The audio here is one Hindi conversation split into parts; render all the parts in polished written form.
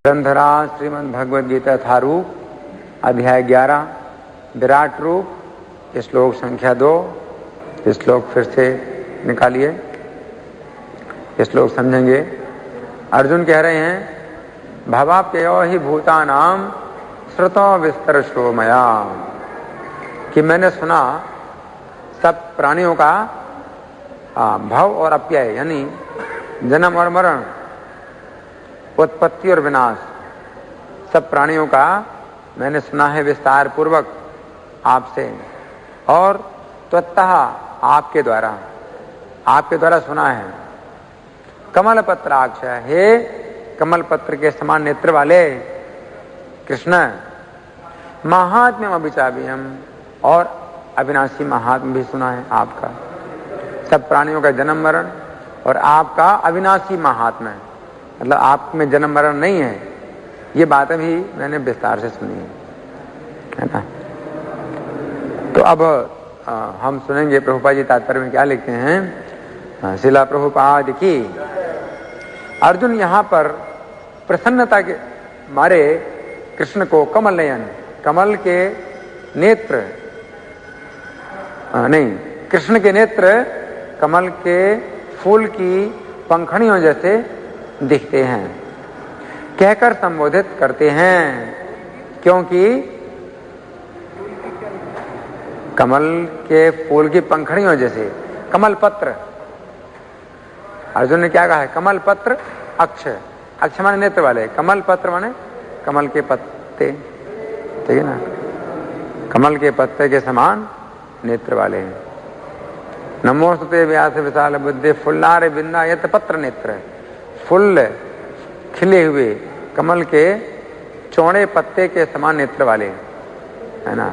ग्रंथराज श्रीमद् भगवद गीता यथारूप अध्याय 11 विराट रूप श्लोक संख्या 2। श्लोक फिर से निकालिए, श्लोक समझेंगे। अर्जुन कह रहे हैं भवाप्ययो ही भूतानाम श्रुतो विस्तरशो मया, कि मैंने सुना सब प्राणियों का भव और अप्यय यानी जन्म और मरण, उत्पत्ति और विनाश, सब प्राणियों का मैंने सुना है विस्तार पूर्वक आपसे, और त्वत्तः आपके द्वारा सुना है। कमल पत्राक्ष, हे कमल पत्र के समान नेत्र वाले कृष्ण, महात्म्यम अभिचाभ्यम, और अविनाशी महात्म भी सुना है आपका। सब प्राणियों का जन्म मरण और आपका अविनाशी महात्मा है, मतलब आप में जन्म मरण नहीं है। ये बातें भी मैंने विस्तार से सुनी है ना। तो अब हम सुनेंगे प्रभुपाद जी तात्पर्य में क्या लिखते हैं। शिला प्रभुपाद की। अर्जुन यहाँ पर प्रसन्नता के मारे कृष्ण को कमल नयन, कमल के नेत्र नहीं, कृष्ण के नेत्र कमल के फूल की पंखड़ियों जैसे दिखते हैं, कहकर संबोधित करते हैं, क्योंकि कमल के फूल की पंखड़ियों जैसे। कमल पत्र, अर्जुन ने क्या कहा है, कमल पत्र अक्ष, अक्ष माने नेत्र वाले, कमल पत्र माने कमल के पत्ते, ठीक है ना, कमल के पत्ते के समान नेत्र वाले हैं। नमोस्तुते व्यास विशाल बुद्धि फुल्लारे बिंदा पत्र नेत्र, फुल खिले हुए कमल के चौड़े पत्ते के समान नेत्र वाले, है ना।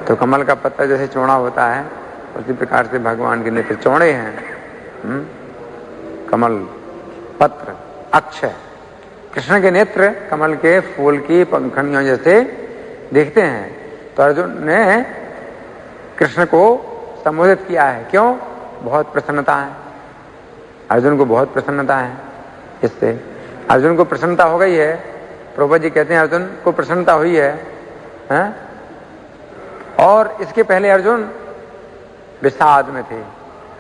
तो कमल का पत्ता जैसे चौड़ा होता है उसी प्रकार से भगवान के नेत्र चौड़े हैं। कमल पत्र अक्ष, कृष्ण के नेत्र कमल के फूल की पंखड़ियों जैसे दिखते हैं। तो अर्जुन ने कृष्ण को संबोधित किया है, क्यों? बहुत प्रसन्नता है अर्जुन को, बहुत प्रसन्नता है। इससे अर्जुन को प्रसन्नता हो गई है। प्रभुपाद जी कहते हैं अर्जुन को प्रसन्नता हुई है, हैं? और इसके पहले अर्जुन विषाद में थे।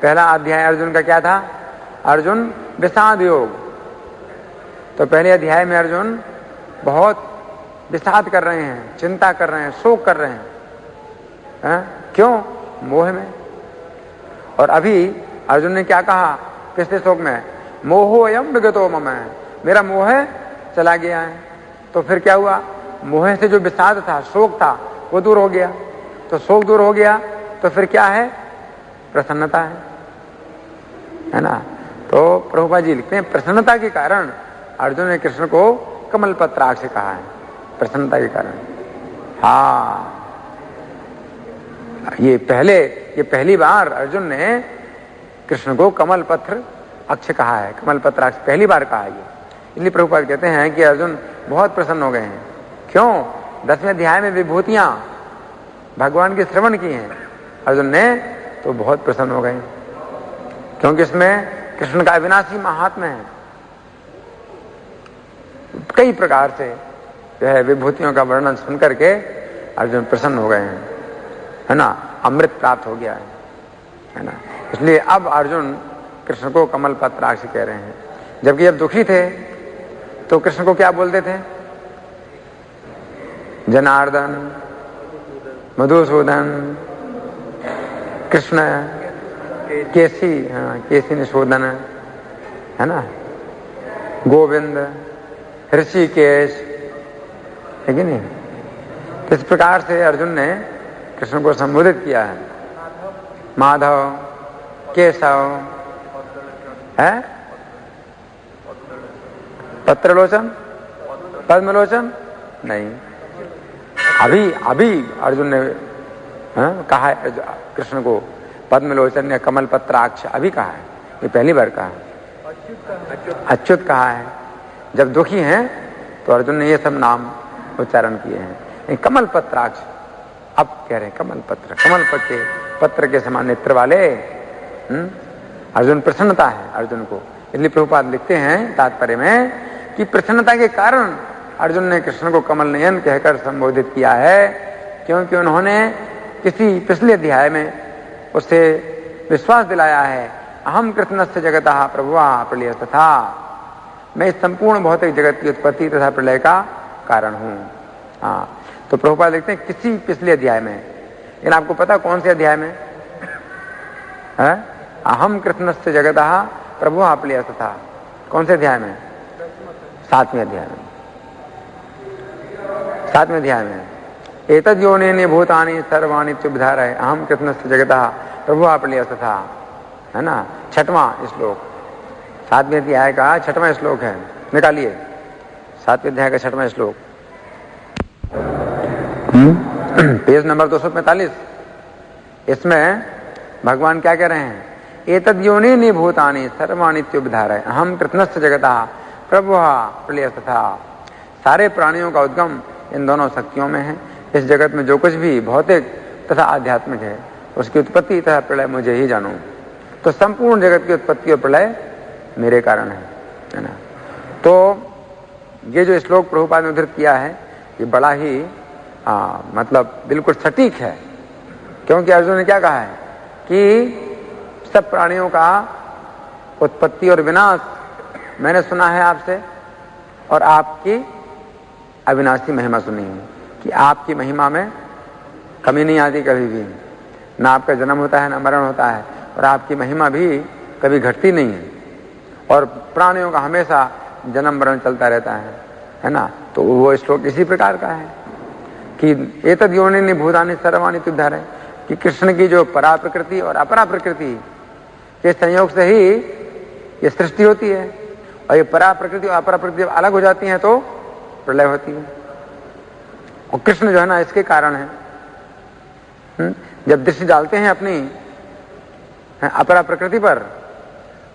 पहला अध्याय अर्जुन का क्या था? अर्जुन विषाद योग। तो पहले अध्याय में अर्जुन बहुत विषाद कर रहे हैं, चिंता कर रहे हैं, शोक कर रहे हैं, क्यों? मोह में। और अभी अर्जुन ने क्या कहा पिछले श्लोक में? मोहोयम विगतो मम, मेरा मोह चला गया है। तो फिर क्या हुआ? मोह से जो विषाद था, शोक था, वो दूर हो गया। तो शोक दूर हो गया तो फिर क्या है? प्रसन्नता है ना। तो प्रभुपाद जी लिखते हैं प्रसन्नता के कारण अर्जुन ने कृष्ण को कमल पत्राक्ष कहा है, प्रसन्नता के कारण। हाँ, ये पहली बार अर्जुन ने कृष्ण को कमल पत्र अक्ष कहा है, कमल पत्राक्ष पहली बार कहा है ये। इसलिए प्रभुपाद कहते हैं कि अर्जुन बहुत प्रसन्न हो गए हैं। क्यों? 10वें अध्याय में विभूतियां भगवान की श्रवण की हैं अर्जुन ने, तो बहुत प्रसन्न हो गए, क्योंकि इसमें कृष्ण का अविनाशी महात्म्य है। कई प्रकार से जो है विभूतियों का वर्णन सुन करके अर्जुन प्रसन्न हो गए हैं, है ना। अमृत प्राप्त हो गया है ना। इसलिए अब अर्जुन कृष्ण को कमल पत्राक्ष कह रहे हैं। जबकि जब दुखी थे तो कृष्ण को क्या बोलते थे? जनार्दन, मधुसूदन, कृष्ण, केसी, केसी निशोधन, है ना, गोविंद, ऋषिकेश, है कि नहीं। तो इस प्रकार से अर्जुन ने कृष्ण को संबोधित किया है। माधव, केशव, है, पत्रलोचन, पद्मलोचन नहीं। अभी अर्जुन ने कहा है कृष्ण को पद्मलोचन या कमल पत्राक्ष, अभी कहा है, ये पहली बार कहा है। अच्युत कहा है। जब दुखी हैं तो अर्जुन ने ये सब नाम उच्चारण किए हैं। कमल पत्राक्ष अब कह रहे हैं कमल पत्र, कमल पत्र के समान नेत्र वाले। अर्जुन प्रसन्नता है अर्जुन को। इसलिए प्रभुपाद लिखते हैं तात्पर्य में कि प्रसन्नता के कारण अर्जुन ने कृष्ण को कमल नयन कहकर संबोधित किया है, क्योंकि उन्होंने किसी पिछले अध्याय में उससे विश्वास दिलाया है, अहम कृष्णस्य जगतः प्रभुः प्रलय तथा, मैं इस संपूर्ण भौतिक जगत की उत्पत्ति तथा प्रलय का कारण हूं। हाँ, तो प्रभुपाद लिखते हैं किसी पिछले अध्याय में, लेकिन आपको पता कौन से अध्याय में है? अहम कृष्णस्य जगतः प्रभुः प्रलय तथा, कौन से अध्याय में? 7वें अध्याय में। 7वें अध्याय में एतद् योनिनि भूतानि सर्वाणि इत्युपधारय अहम कृष्णस्य जगतः प्रभुः प्रलय तथा, है ना, 6वां श्लोक, 7वें अध्याय का 6वां श्लोक है, निकालिए 7वें अध्याय का 6वां श्लोक, पेज नंबर 245। इसमें भगवान क्या कह रहे हैं? एतद् योनिनि भूतानि सर्वाणि इत्युपधारय अहम कृष्णस्य जगतः प्रभुः प्रलय तथा, सारे प्राणियों का उद्गम इन दोनों शक्तियों में है। इस जगत में जो कुछ भी भौतिक तथा आध्यात्मिक है उसकी उत्पत्ति तथा प्रलय मुझे ही जानूं। तो संपूर्ण जगत की उत्पत्ति और प्रलय मेरे कारण है ना। तो ये जो श्लोक प्रभुपाद ने उद्धृत किया है ये बड़ा ही मतलब बिल्कुल सटीक है, क्योंकि अर्जुन ने क्या कहा है कि सब प्राणियों का उत्पत्ति और विनाश मैंने सुना है आपसे, और आपकी अविनाशी महिमा सुनी है कि आपकी महिमा में कमी नहीं आती कभी भी, ना आपका जन्म होता है ना मरण होता है, और आपकी महिमा भी कभी घटती नहीं है, और प्राणियों का हमेशा जन्म मरण चलता रहता है ना। तो वो श्लोक इसी प्रकार का है कि एतद् योनिनि भूतानि सर्वाणि इत्युपधारय, कि कृष्ण की जो परा प्रकृति और अपरा प्रकृति के संयोग से ही ये सृष्टि होती है, और ये परा प्रकृति और अपरा प्रकृति जब अलग हो जाती हैं तो प्रलय होती है, और कृष्ण जो है ना इसके कारण है। जब दृष्टि डालते हैं अपनी अपरा प्रकृति पर,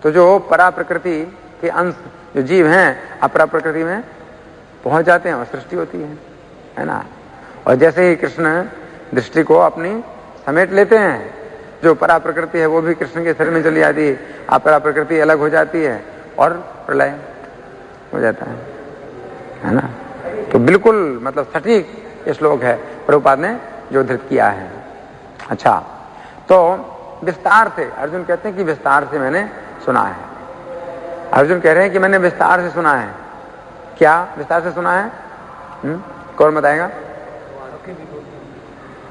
तो जो परा प्रकृति के अंश जो जीव हैं अपरा प्रकृति में पहुंच जाते हैं और सृष्टि होती है ना। और जैसे ही कृष्ण दृष्टि को अपनी समेट लेते हैं, जो परा प्रकृति है वो भी कृष्ण के शरीर में चली जाती है, अपरा प्रकृति अलग हो जाती है और प्रलय हो जाता है ना। तो बिल्कुल मतलब सटीक ये श्लोक है प्रभुपाद ने जो धृत किया है। अच्छा, तो विस्तार से अर्जुन कहते हैं कि विस्तार से मैंने सुना है। अर्जुन कह रहे हैं कि मैंने विस्तार से सुना है। क्या विस्तार से सुना है? कौन बताएगा?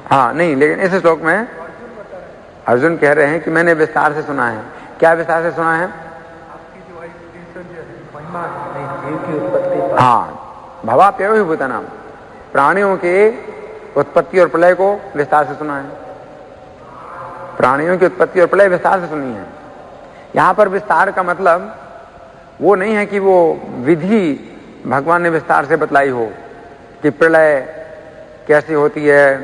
हाँ नहीं, लेकिन इस श्लोक में अर्जुन कह रहे हैं कि मैंने विस्तार से सुना है। क्या विस्तार से सुना है? हाँ, भवाप्ययो हि भूतानां, प्राणियों के उत्पत्ति और प्रलय को विस्तार से सुना है। प्राणियों की उत्पत्ति और प्रलय विस्तार से सुनी है। यहां पर विस्तार का मतलब वो नहीं है कि वो विधि भगवान ने विस्तार से बतलाई हो कि प्रलय कैसी होती है,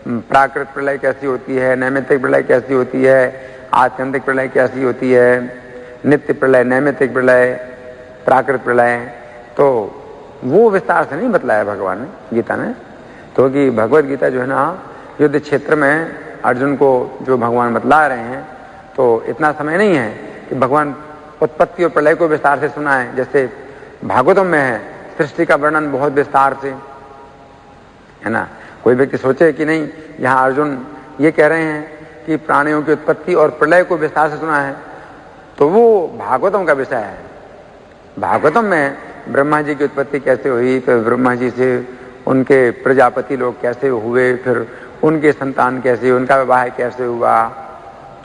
प्राकृत प्रलय कैसी होती है, नैमित्तिक प्रलय कैसी होती है, आत्यंतिक प्रलय कैसी होती है, नित्य प्रलय, नैमित्तिक प्रलय, प्राकृत प्रलय। तो वो विस्तार से नहीं बतलाया भगवान ने गीता में। तो कि भगवत गीता जो है ना युद्ध क्षेत्र में अर्जुन को जो भगवान बतला रहे हैं, तो इतना समय नहीं है कि भगवान उत्पत्ति और प्रलय को विस्तार से सुना है। जैसे भागवतम में है सृष्टि का वर्णन बहुत विस्तार से, है ना। कोई व्यक्ति सोचे कि नहीं यहाँ अर्जुन ये कह रहे हैं कि प्राणियों की उत्पत्ति और प्रलय को विस्तार से सुना है, तो वो भागवतम का विषय है। भागवतम में ब्रह्मा जी की उत्पत्ति कैसे हुई, तो ब्रह्मा जी से उनके प्रजापति लोग कैसे हुए, फिर उनके संतान कैसे, उनका विवाह कैसे हुआ,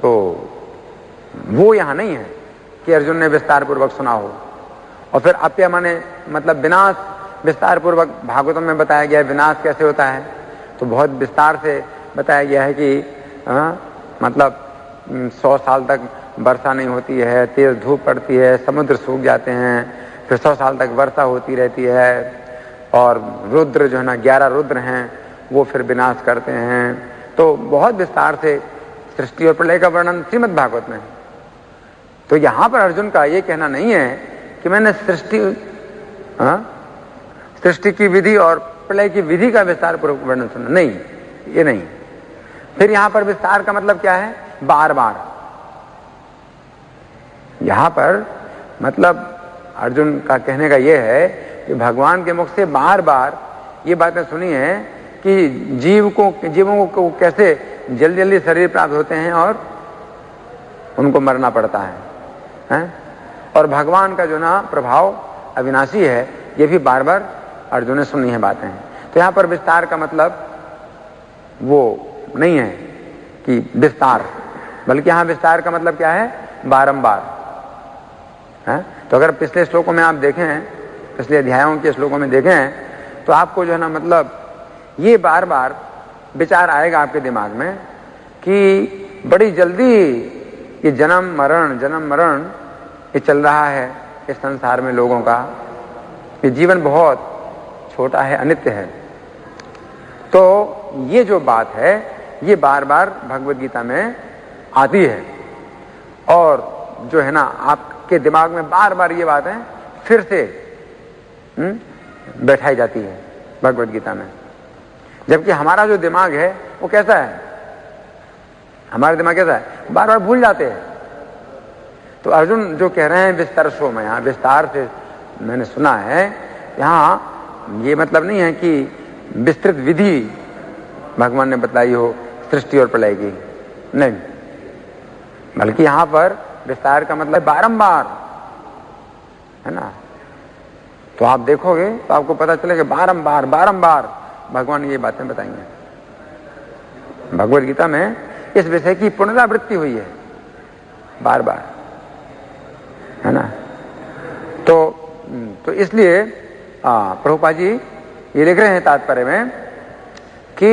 तो वो यहाँ नहीं है कि अर्जुन ने विस्तार पूर्वक सुना हो। और फिर अपय माने मतलब विनाश विस्तार पूर्वक भागवतम में बताया गया है विनाश कैसे होता है, तो बहुत विस्तार से बताया गया है कि मतलब 100 साल तक वर्षा नहीं होती है, तेज धूप पड़ती है, समुद्र सूख जाते हैं, फिर 100 साल तक वर्षा होती रहती है, और रुद्र जो है ना 11 रुद्र हैं वो फिर विनाश करते हैं। तो बहुत विस्तार से सृष्टि और प्रलय का वर्णन श्रीमद् भागवत में है। तो यहां पर अर्जुन का ये कहना नहीं है कि मैंने सृष्टि की विधि और प्रलय की विधि का विस्तार पूर्वक वर्णन सुना, नहीं, ये नहीं। फिर यहां पर विस्तार का मतलब क्या है? बार बार। यहां पर मतलब अर्जुन का कहने का यह है कि भगवान के मुख से बार बार ये बातें सुनी है कि जीवों को कैसे जल्दी जल्दी शरीर प्राप्त होते हैं और उनको मरना पड़ता है? और भगवान का जो ना प्रभाव अविनाशी है, ये भी बार बार अर्जुन ने सुनी है बातें। तो यहां पर विस्तार का मतलब वो नहीं है कि विस्तार, बल्कि यहां विस्तार का मतलब क्या है? बारंबार है। तो अगर पिछले श्लोकों में आप देखें, पिछले अध्यायों के श्लोकों में देखें, तो आपको जो है ना मतलब ये बार बार विचार आएगा आपके दिमाग में कि बड़ी जल्दी ये जन्म मरण ये चल रहा है इस संसार में लोगों का। ये जीवन बहुत छोटा है, अनित्य है। तो ये जो बात है ये बार बार भगवद गीता में आती है और जो है ना आपके दिमाग में बार बार ये बातें फिर से बैठाई जाती है भगवद गीता में। जबकि हमारा जो दिमाग है वो कैसा है? हमारा दिमाग कैसा है? बार बार भूल जाते हैं। तो अर्जुन जो कह रहे हैं विस्तरसो में, यहाँ विस्तार से मैंने सुना है, यहाँ ये मतलब नहीं है कि विस्तृत विधि भगवान ने बताई हो सृष्टि और प्रलय की, नहीं, बल्कि यहां पर विस्तार का मतलब बारंबार है ना। तो आप देखोगे तो आपको पता चलेगा बारंबार भगवान ने ये बातें बताई हैं। भगवद गीता में इस विषय की पुनरावृत्ति हुई है बार बार, है ना। तो इसलिए प्रभुपाद जी ये लिख रहे हैं तात्पर्य में कि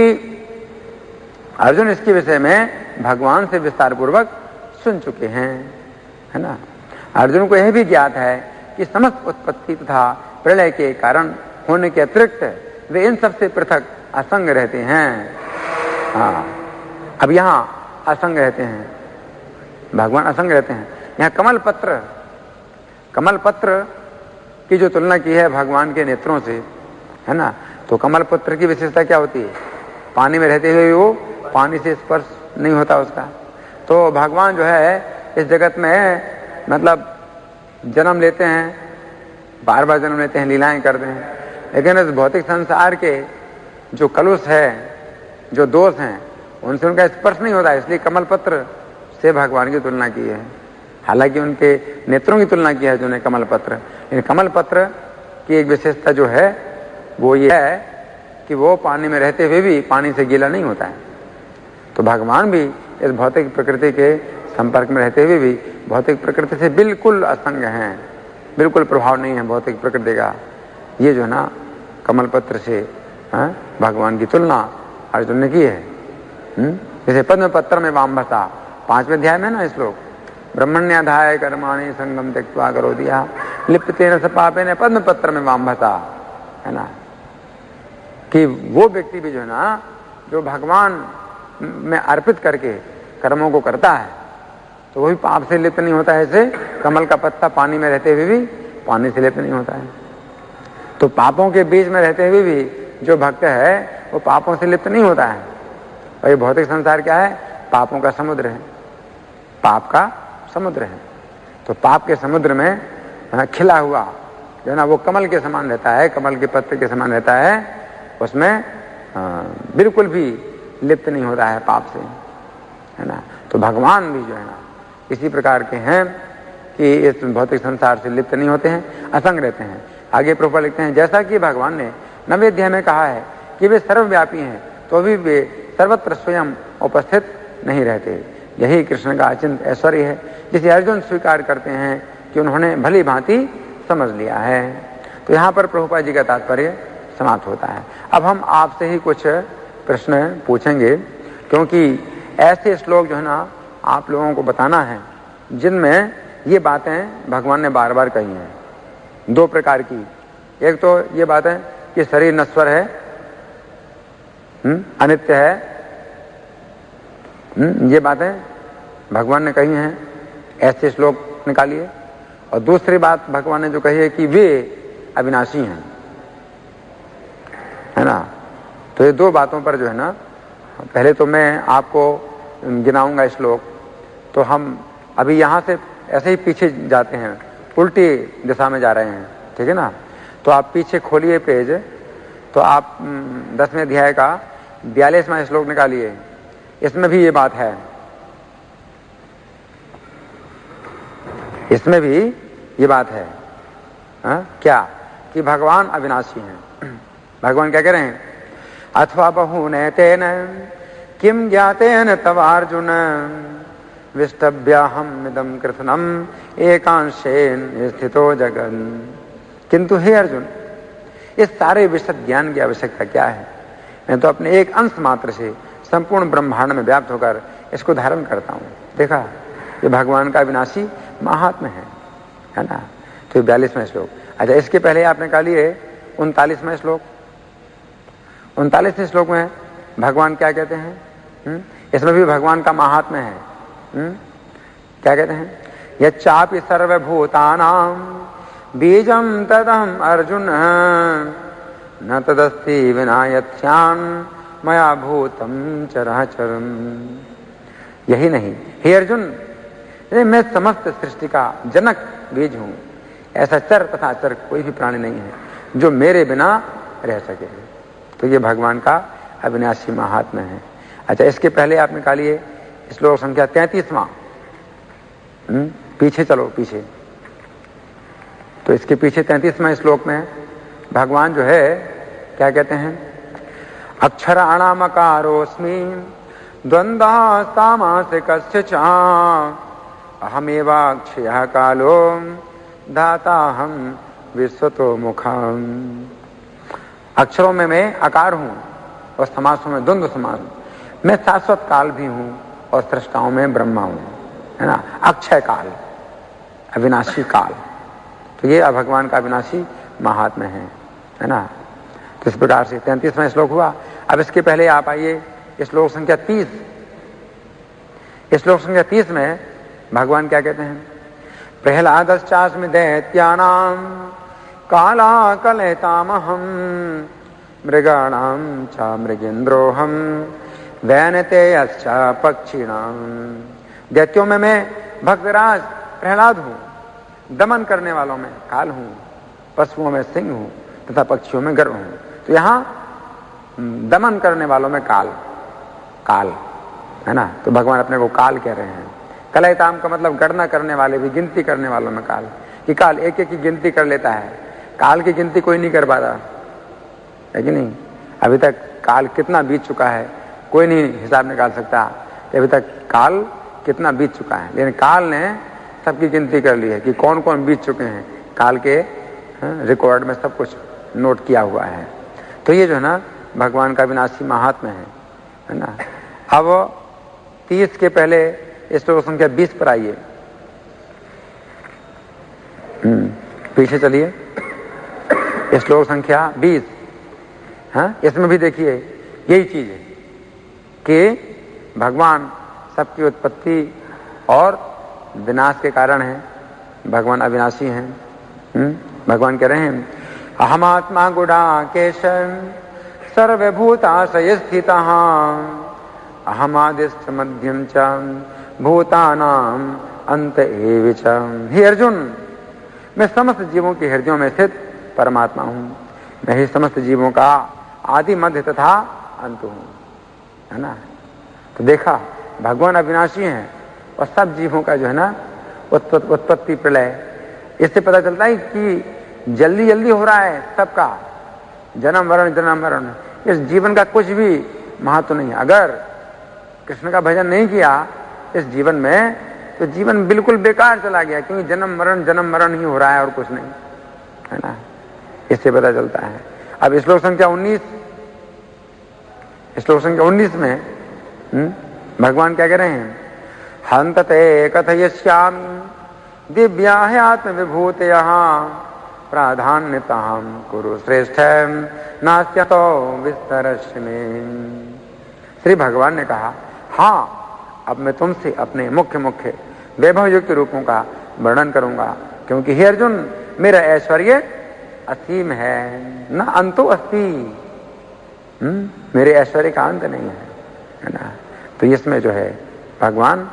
अर्जुन इसके विषय में भगवान से विस्तार पूर्वक सुन चुके हैं, है ना। अर्जुन को यह भी ज्ञात है कि समस्त उत्पत्ति तथा प्रलय के कारण होने के अतिरिक्त वे इन सबसे पृथक असंग रहते हैं। अब यहां असंग रहते हैं, भगवान असंग रहते हैं। यहां कमल पत्र की जो तुलना की है भगवान के नेत्रों से, है ना। तो कमल पत्र की विशेषता क्या होती है? पानी में रहते हुए वो पानी से स्पर्श नहीं होता उसका। तो भगवान जो है इस जगत में मतलब जन्म लेते हैं, बार बार जन्म लेते हैं, लीलाएं करते हैं, लेकिन इस भौतिक संसार के जो कलुष है, जो दोष हैं, उनसे उनका स्पर्श नहीं होता। इसलिए कमल पत्र से भगवान की तुलना की है। हालांकि उनके नेत्रों की तुलना की है जो कमल पत्र, लेकिन कमल पत्र की एक विशेषता जो है वो ये है कि वो पानी में रहते हुए भी पानी से गीला नहीं होता है। तो भगवान भी इस भौतिक प्रकृति के संपर्क में रहते हुए भी भौतिक प्रकृति से बिल्कुल असंग हैं, बिल्कुल प्रभाव नहीं है भौतिक प्रकृति का। ये जो ना कमल पत्र से भगवान की तुलना अर्जुन ने की है। जैसे पद्म पत्र में वामभसा, 5वें अध्याय में ना श्लोक, ब्रह्मण्याधाय कर्माणि संगम त्यक्त्वा करोति लिप्तेन स पापेन पद्म पत्र में वामभसा, है ना। कि वो व्यक्ति भी जो है ना जो भगवान में अर्पित करके कर्मों को करता है तो वो भी पाप से लिप्त नहीं होता है। ऐसे कमल का पत्ता पानी में रहते हुए भी पानी से लिप्त नहीं होता है। तो पापों के बीच में रहते हुए भी जो भक्त है वो पापों से लिप्त नहीं होता है। और ये भौतिक संसार क्या है? पापों का समुद्र है, पाप का समुद्र है। तो पाप के समुद्र में खिला हुआ जो है ना वो कमल के समान रहता है, कमल के पत्ते के समान रहता है। उसमें बिल्कुल भी लिप्त नहीं होता है पाप से, है ना। तो भगवान भी जो है ना इसी प्रकार के हैं कि इस भौतिक संसार से लिप्त नहीं होते हैं, असंग रहते हैं। आगे प्रभुपाद लिखते हैं, जैसा कि भगवान ने 9वें अध्याय में कहा है कि वे सर्वव्यापी हैं, तो भी वे सर्वत्र स्वयं उपस्थित नहीं रहते। यही कृष्ण का अचिंत ऐश्वर्य है, जिसे अर्जुन स्वीकार करते हैं कि उन्होंने भली भांति समझ लिया है। तो यहाँ पर प्रभुपाद जी का तात्पर्य समाप्त होता है। अब हम आपसे ही कुछ प्रश्न पूछेंगे, क्योंकि ऐसे श्लोक जो है ना आप लोगों को बताना है जिनमें ये बातें भगवान ने बार बार कही हैं। 2 प्रकार की, एक तो ये बात है कि शरीर नश्वर है, अनित्य है, ये बातें भगवान ने कही हैं, ऐसे श्लोक निकालिए। और दूसरी बात भगवान ने जो कही है कि वे अविनाशी हैं, है ना। तो ये 2 बातों पर जो है ना, पहले तो मैं आपको गिनाऊंगा श्लोक, तो हम अभी यहाँ से ऐसे ही पीछे जाते हैं, उल्टी दिशा में जा रहे हैं, ठीक है ना। तो आप पीछे खोलिए पेज, तो आप 10वें अध्याय का 42वां श्लोक निकालिए, इसमें भी ये बात है, इसमें भी ये बात है। क्या कि भगवान अविनाशी हैं। भगवान क्या कह रहे हैं? अथवा बहुनैतेन किम ज्ञातेन तवार्जुन विष्टभ्याहम इदं कृत्स्नम एकांशेन स्थितो जगन। किंतु हे अर्जुन, इस सारे विशद ज्ञान की आवश्यकता क्या है? मैं तो अपने एक अंश मात्र से संपूर्ण ब्रह्मांड में व्याप्त होकर इसको धारण करता हूं। देखा, ये भगवान का अविनाशी महात्म्य है ना। तो 42वां श्लोक। अच्छा, इसके पहले आप निकालिए 39वां श्लोक। 39वें श्लोक में भगवान क्या कहते हैं? इसमें भी भगवान का महात्म्य है। क्या कहते हैं? यच्चापि सर्वभूतानां बीजं तदहं अर्जुन न तदस्ति विना यत्स्यान् मया भूतं चराचरम्। यही नहीं, हे अर्जुन, मैं समस्त सृष्टि का जनक बीज हूं। ऐसा चर तथा अचर कोई भी प्राणी नहीं है जो मेरे बिना रह सके। तो ये भगवान का अविनाशी महात्म्य है। अच्छा, इसके पहले आप निकालिए श्लोक संख्या 33वां। पीछे चलो, पीछे। तो इसके पीछे 33वां श्लोक में भगवान जो है क्या कहते हैं? अक्षराणामकारोऽस्मि द्वन्द्वः सामासिकस्य च अहमेवाक्षयः कालो धाताहं विश्वतो मुखम्। अक्षरों में मैं आकार हूं और समासों में द्वंद्व समास हूं। मैं शाश्वत काल भी हूं और सृष्टाओं में ब्रह्मा हूं, है ना। अक्षय काल, अविनाशी काल। तो ये भगवान का अविनाशी महात्म्य है ना। तो इस प्रकार से 33वां श्लोक हुआ। अब इसके पहले आप आइए श्लोक संख्या 30। श्लोक संख्या 30 में भगवान क्या कहते हैं? प्रह्लादश्चास्मि दैत्यानां काला कलयतामहं मृगाणां च मृगेन्द्रोऽहं वैनतेयश्च पक्षिणां। दैत्यों में मैं भक्तराज प्रहलाद हूं, दमन करने वालों में काल हूं, पशुओं में सिंह हूं तथा पक्षियों में गर्व हूं। तो यहां दमन करने वालों में काल, काल है ना। तो भगवान अपने को काल कह रहे हैं। कलयताम का मतलब गणना करने वाले भी, गिनती करने वालों में काल, कि काल एक एक की गिनती कर लेता है। काल की गिनती कोई नहीं कर पा रहा है कि नहीं। अभी तक काल कितना बीत चुका है कोई नहीं हिसाब निकाल सकता कि अभी तक काल कितना बीत चुका है। लेकिन काल ने सबकी गिनती कर ली है कि कौन कौन बीत चुके हैं। काल के रिकॉर्ड में सब कुछ नोट किया हुआ है। तो ये जो है ना भगवान का विनाशी महात्म्य है ना। अब 30 के पहले श्लोक संख्या 20 पर आइए। पीछे चलिए, श्लोक संख्या 20। इसमें भी देखिए यही चीज है कि भगवान सबकी उत्पत्ति और विनाश के कारण है। भगवान अविनाशी हैं। भगवान कह रहे हैं अहमात्मा गुडाकेश सर्वभूताशय स्थितः अहमादिश्च मध्यम च भूतानां अंत एव च। हे अर्जुन, मैं समस्त जीवों के हृदयों में स्थित परमात्मा हूं। मैं ही समस्त जीवों का आदि मध्य तथा अंत हूं, है ना। तो देखा, भगवान अविनाशी हैं और सब जीवों का जो है ना उत्पत्ति प्रलय, इससे पता चलता है कि जल्दी जल्दी हो रहा है सबका जन्म मरण। इस जीवन का कुछ भी महत्व नहीं है। अगर कृष्ण का भजन नहीं किया इस जीवन में तो जीवन बिल्कुल बेकार चला गया, क्योंकि जन्म मरण ही हो रहा है और कुछ नहीं, है ना। इससे पता चलता है। अब श्लोक संख्या 19 में भगवान क्या कह रहे हैं? हन्तते कथयिष्यामि दिव्या ह्यात्म विभूतयः प्राधान्यतां कुरु श्रेष्ठ नास्त्यतो विस्तरस्य मे। श्री भगवान ने कहा, हाँ, अब मैं तुमसे अपने मुख्य वैभव युक्त रूपों का वर्णन करूंगा, क्योंकि हे अर्जुन, मेरा ऐश्वर्य असीम है, न अंतो अस्ति। मेरे ऐश्वर्य का अंत नहीं है ना। तो इसमें जो है भगवान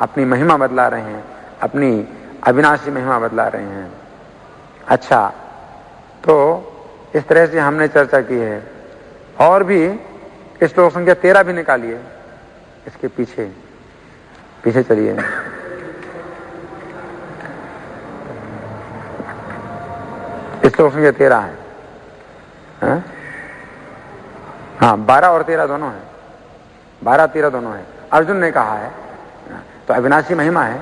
अपनी महिमा बदला रहे हैं, अपनी अविनाशी महिमा बदला रहे हैं। अच्छा, तो इस तरह से हमने चर्चा की है। और भी श्लोक संख्या 13 भी निकालिए, इसके पीछे पीछे चलिए। श्लोक संख्या 13 है, हाँ 12 और 13 दोनों है, 12-13 दोनों है। अर्जुन ने कहा है तो अविनाशी महिमा है,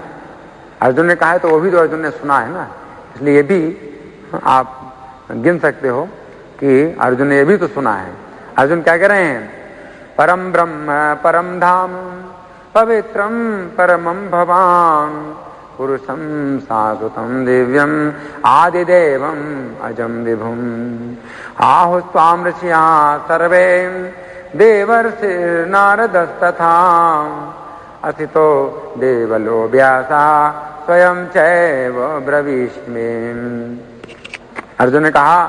अर्जुन ने कहा है तो वो भी तो अर्जुन ने सुना है ना, इसलिए ये भी आप गिन सकते हो कि अर्जुन ने ये भी तो सुना है। अर्जुन क्या कह रहे हैं? परम ब्रह्म परम धाम पवित्रम परमं भवान पुरुषं शाश्वतं दिव्यं आदिदेवं अजं विभुम् आहुस्त्वां ऋषिया सर्वे देवर्षिर्नारदस्तथा असितो देवलो व्यासा स्वयं चैव ब्रवीष्मे। अर्जुन ने कहा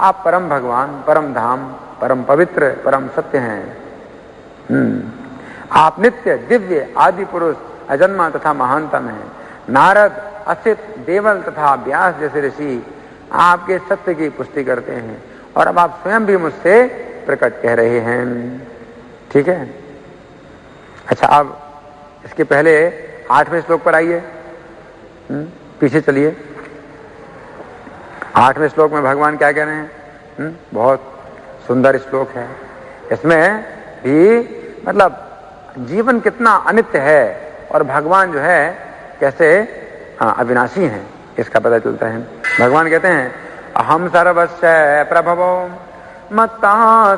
आप परम भगवान, परम धाम, परम पवित्र, परम सत्य हैं। आप नित्य दिव्य आदि पुरुष अजन्मा तथा महानतम है। नारद, असित, देवल तथा व्यास जैसे ऋषि आपके सत्य की पुष्टि करते हैं और अब आप स्वयं भी मुझसे प्रकट कह रहे हैं। ठीक है, अच्छा अब इसके पहले 8वें श्लोक पर आइए, पीछे चलिए। 8वें श्लोक में भगवान क्या कह रहे हैं? बहुत सुंदर श्लोक है। इसमें भी मतलब जीवन कितना अनित्य है और भगवान जो है कैसे अविनाशी हैं, इसका पता चलता है। भगवान कहते हैं अहम सर्वस्य प्रभवो मत्ता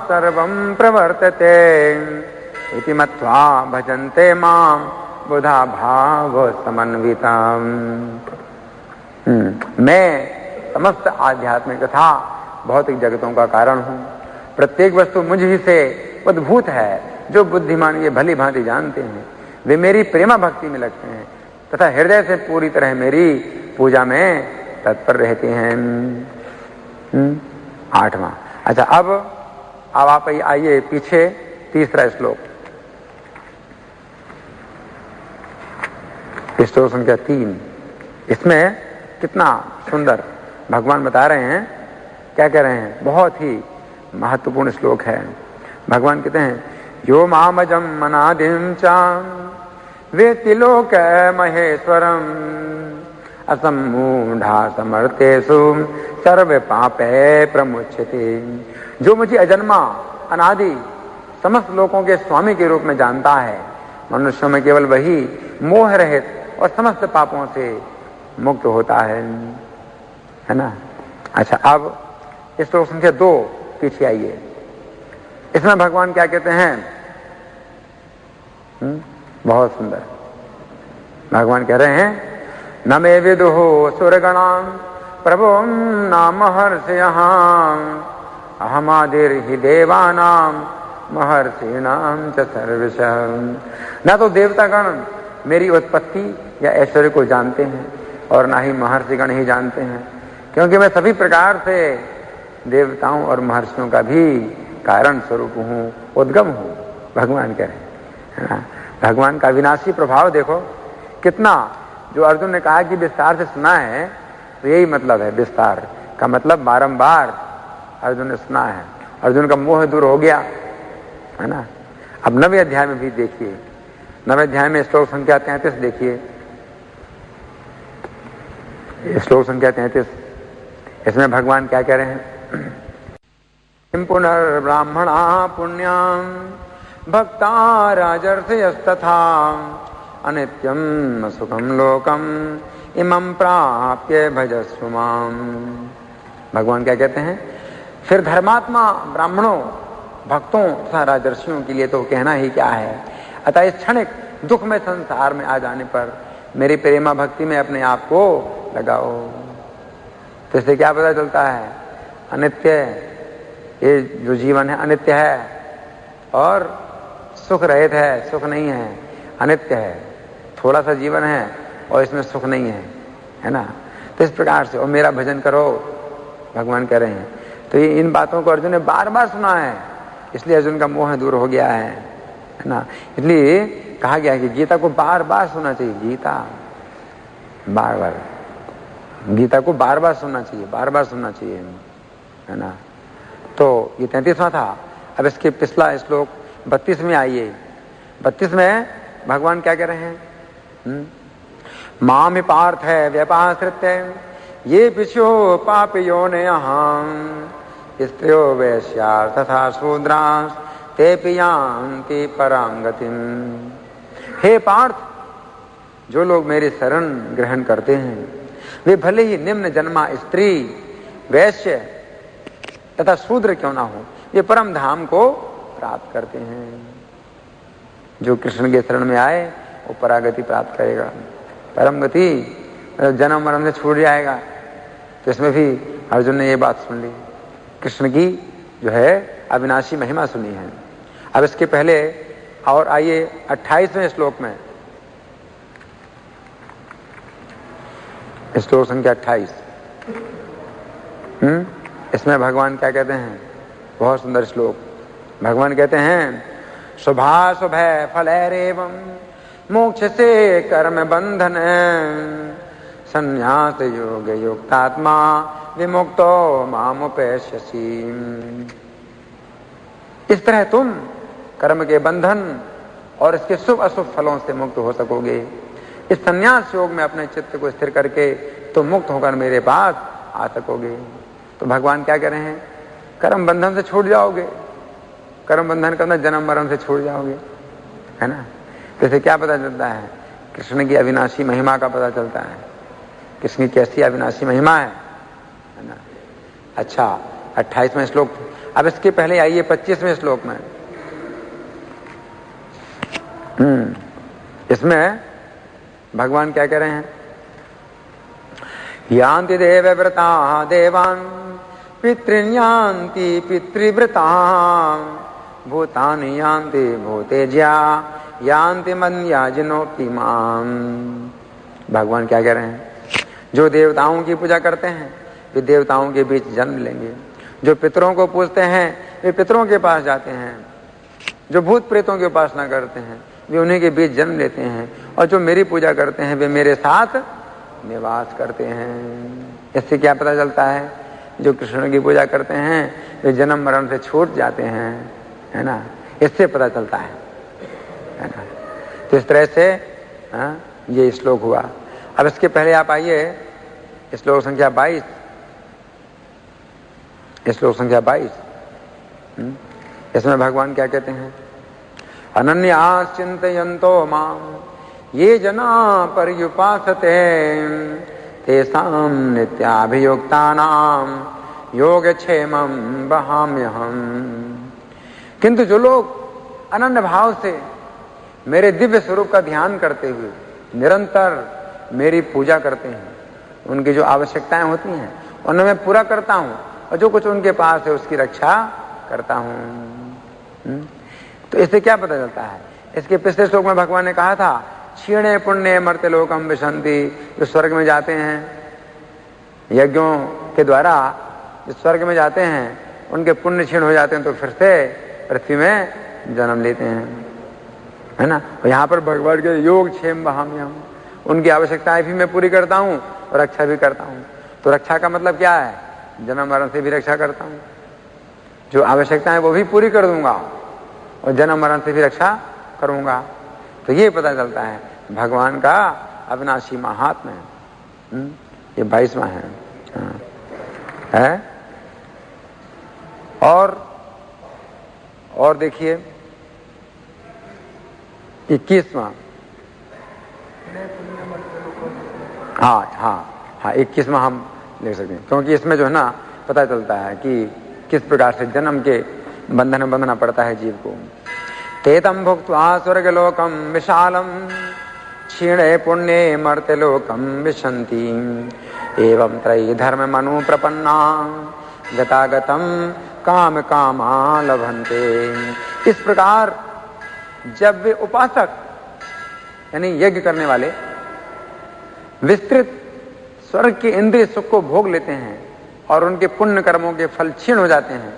सर्वं प्रवर्तते इति मत्वा भजन्ते मां बुधा भाव समन्विताम्। मैं समस्त आध्यात्मिक तथा भौतिक जगतों का कारण हूँ। प्रत्येक वस्तु मुझ ही से उद्भूत है। जो बुद्धिमान ये भली भांति जानते हैं वे मेरी प्रेमा भक्ति में लगते हैं तथा हृदय से पूरी तरह मेरी पूजा में तत्पर रहते हैं। 8वां। अच्छा अब आप आइए पीछे, तीसरा श्लोक, श्लोक संख्या 3। इसमें कितना सुंदर भगवान बता रहे हैं, क्या कह रहे हैं? बहुत ही महत्वपूर्ण श्लोक है। भगवान कहते हैं यो मामजम मनादिम चाम वेत्ति लोक महेश्वरम असमूढ़ा समर्थेषु सर्व पापे प्रमुच्यते। जो मुझे अजन्मा अनादि समस्त लोकों के स्वामी के रूप में जानता है, मनुष्यों में केवल वही मोह रहित और समस्त पापों से मुक्त होता है ना। अच्छा अब इस श्लोक संख्या 2 पीछे आइए। इसमें भगवान क्या कहते हैं? बहुत सुंदर भगवान कह रहे हैं न मे विदुः सुरगणां प्रभुं नाम हर्षयहां अहमादिर्हि देवानां महर्षीणां च सर्वशः। न तो देवतागण मेरी उत्पत्ति या ऐश्वर्य को जानते हैं और ना ही महर्षिगण ही जानते हैं, क्योंकि मैं सभी प्रकार से देवताओं और महर्षियों का भी कारण स्वरूप हूँ, उद्गम हूँ। भगवान कह रहे हैं भगवान का विनाशी प्रभाव देखो कितना। जो अर्जुन ने कहा कि विस्तार से सुना है, तो यही मतलब है विस्तार का मतलब बारंबार अर्जुन ने सुना है, अर्जुन का मोह दूर हो गया है ना। अब 9वें अध्याय में भी देखिए, 9वें अध्याय में श्लोक संख्या 33 देखिए, श्लोक संख्या 33। इसमें भगवान क्या कह रहे हैं? पुनर्ब्राह्मणा पुण्यां भक्ता राजर्षयस्तथा अनित्यं सुखं लोकम इमं प्राप्य भजस्व मां। भगवान क्या कहते हैं? फिर धर्मात्मा ब्राह्मणों, भक्तों तथा राजर्षियों के लिए तो कहना ही क्या है। अतः इस क्षणिक दुख में संसार में आ जाने पर मेरी प्रेमा भक्ति में अपने आप को लगाओ। तो इससे क्या पता चलता है? अनित्य ये जो जीवन है अनित्य है और सुख रहित है, सुख नहीं है, अनित्य है। थोड़ा सा जीवन है और इसमें सुख नहीं है ना। तो इस प्रकार से और मेरा भजन करो, भगवान कह रहे हैं। तो ये इन बातों को अर्जुन ने बार बार सुना है, इसलिए अर्जुन का मोह दूर हो गया है ना। इसलिए कहा गया है कि गीता को बार बार सुनना चाहिए, गीता बार बार। गीता को बार बार सुनना चाहिए, बार बार सुनना चाहिए, है ना। तो ये 33वां था। अब इसके पिछला श्लोक 32 में आइए। 32 में भगवान क्या कह रहे हैं? मामि पार्थ है व्यपाश्रित्य ये पिछो पापियो ने स्त्रियो वैश्या तथा शूद्रांश ते पियांति परां गतिम। हे पार्थ, जो लोग मेरी शरण ग्रहण करते हैं वे भले ही निम्न जन्मा स्त्री, वैश्य तथा शूद्र क्यों ना हो, ये परम धाम को प्राप्त करते हैं। जो कृष्ण के शरण में आए वो परागति प्राप्त करेगा। परम गति जन्म मरण से छूट जाएगा। तो इसमें भी अर्जुन ने ये बात सुन ली, कृष्ण की जो है अविनाशी महिमा सुनी है। अब इसके पहले और आइए 28वें श्लोक में, श्लोक संख्या 28। इसमें भगवान क्या कहते हैं? बहुत सुंदर श्लोक। भगवान कहते हैं शुभाशुभे फलैरेवं मोक्ष से कर्म बंधन संन्यास योग युक्तात्मा विमुक्तो मामुपैष्यसि। इस तरह तुम कर्म के बंधन और इसके शुभ अशुभ फलों से मुक्त हो सकोगे। इस संन्यास योग में अपने चित्त को स्थिर करके तुम मुक्त होकर मेरे पास आ सकोगे। तो भगवान क्या कह रहे हैं? कर्म बंधन से छूट जाओगे। कर्म बंधन का मतलब जन्म मरण से छूट जाओगे, है ना। जैसे क्या पता चलता है? कृष्ण की अविनाशी महिमा का पता चलता है। कृष्ण की कैसी अविनाशी महिमा है ना। अच्छा, 28वें श्लोक। अब इसके पहले आइए 25वें श्लोक में। इसमें भगवान क्या कह रहे हैं? यान्ति देवव्रता देवान् पितॄन् यान्ति पितृव्रताः भूतानि यान्ति भूतेज्या यान्ति मन्याजिनोति माम्। भगवान क्या कह रहे हैं? जो देवताओं की पूजा करते हैं वे देवताओं के बीच जन्म लेंगे। जो पितरों को पूजते हैं वे पितरों के पास जाते हैं। जो भूत प्रेतों की उपासना करते हैं वे उन्हीं के बीच जन्म लेते हैं। और जो मेरी पूजा करते हैं वे मेरे साथ निवास करते हैं। इससे क्या पता चलता है? जो कृष्ण की पूजा करते हैं वे जन्म मरण से छूट जाते हैं, है ना। इससे पता चलता है ना। तो इस तरह से ये श्लोक हुआ। अब इसके पहले आप आइए श्लोक संख्या 22। श्लोक संख्या 22। इसमें भगवान क्या कहते हैं? अनन्यास चिन्तयन्तो माम् ये जना पर्युपासते तेषां नित्याभियुक्तानां योगक्षेमं वहाम्यहम्। किंतु जो लोग अनन्य भाव से मेरे दिव्य स्वरूप का ध्यान करते हुए निरंतर मेरी पूजा करते हैं, उनकी जो आवश्यकताएं होती हैं उन्हें मैं पूरा करता हूं और जो कुछ उनके पास है उसकी रक्षा करता हूं। तो इससे क्या पता चलता है? इसके पिछले श्लोक में भगवान ने कहा था क्षीणे पुण्य मर्त्य लोकम विशन्ति। जो स्वर्ग में जाते हैं यज्ञों के द्वारा, जो स्वर्ग में जाते हैं उनके पुण्य क्षीण हो जाते हैं तो फिर से पृथ्वी में जन्म लेते हैं, है ना। और यहाँ पर भगवान के योग क्षेम वहाम्यहम्, उनकी आवश्यकताएं भी मैं पूरी करता हूँ और रक्षा भी करता हूँ। तो रक्षा का मतलब क्या है? जन्म मरण से भी रक्षा करता हूँ। जो आवश्यकताएं वो भी पूरी कर दूंगा और जन्म मरण से भी रक्षा करूंगा। तो ये पता चलता है भगवान का अविनाशी महात्म्य। ये 22वां है। और देखिए 21वां। हाँ 21वां हम ले सकते हैं, क्योंकि इसमें जो है ना पता चलता है कि किस प्रकार से जन्म के बंधन में बंधना पड़ता है जीव को। तेतम भुक्त्वा स्वर्गलोकम विशालम क्षीणे पुण्ये मर्त्यलोकम विशन्ति एवं त्रयी धर्म मनु प्रपन्ना गतागतम काम कामा लभन्ते। इस प्रकार जब वे उपासक यानी यज्ञ करने वाले विस्तृत स्वर्ग के इंद्रिय सुख को भोग लेते हैं और उनके पुण्य कर्मों के फल क्षीण हो जाते हैं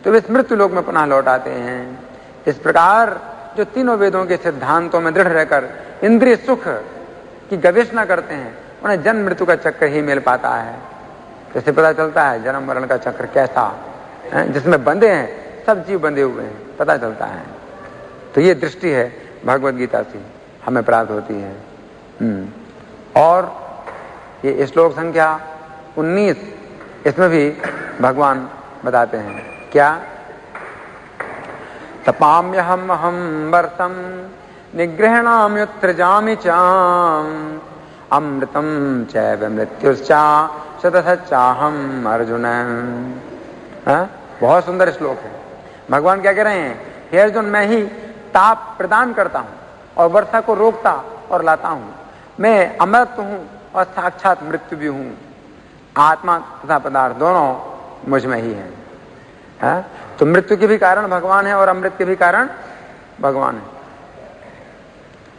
तो वे मृत्यु लोक में पुनः लौट आते हैं। इस प्रकार जो तीनों वेदों के सिद्धांतों में दृढ़ रहकर इंद्रिय सुख की गवेषणा करते हैं उन्हें जन्म मृत्यु का चक्र ही मिल पाता है। जैसे पता चलता है जन्म मरण का चक्र कैसा है, जिसमें बंधे हैं, सब जीव बंधे हुए हैं, पता चलता है। तो ये दृष्टि है भगवद गीता से हमें प्राप्त होती है। और ये श्लोक संख्या 19, इसमें भी भगवान बताते हैं क्या, तपाम्यहम अहम वर्तम निगृहणाम्युत्सृजामि चाम अमृतम चैव मृत्युश्चा शतसच्चाहम अर्जुन। बहुत सुंदर श्लोक है। भगवान क्या कह रहे हैं, हे अर्जुन, मैं ही ताप प्रदान करता हूं और वर्षा को रोकता और लाता हूं। मैं अमृत हूं और साक्षात मृत्यु भी हूं। आत्मा तथा पदार्थ दोनों मुझ में ही है। तो मृत्यु के भी कारण भगवान है और अमृत के भी कारण भगवान है।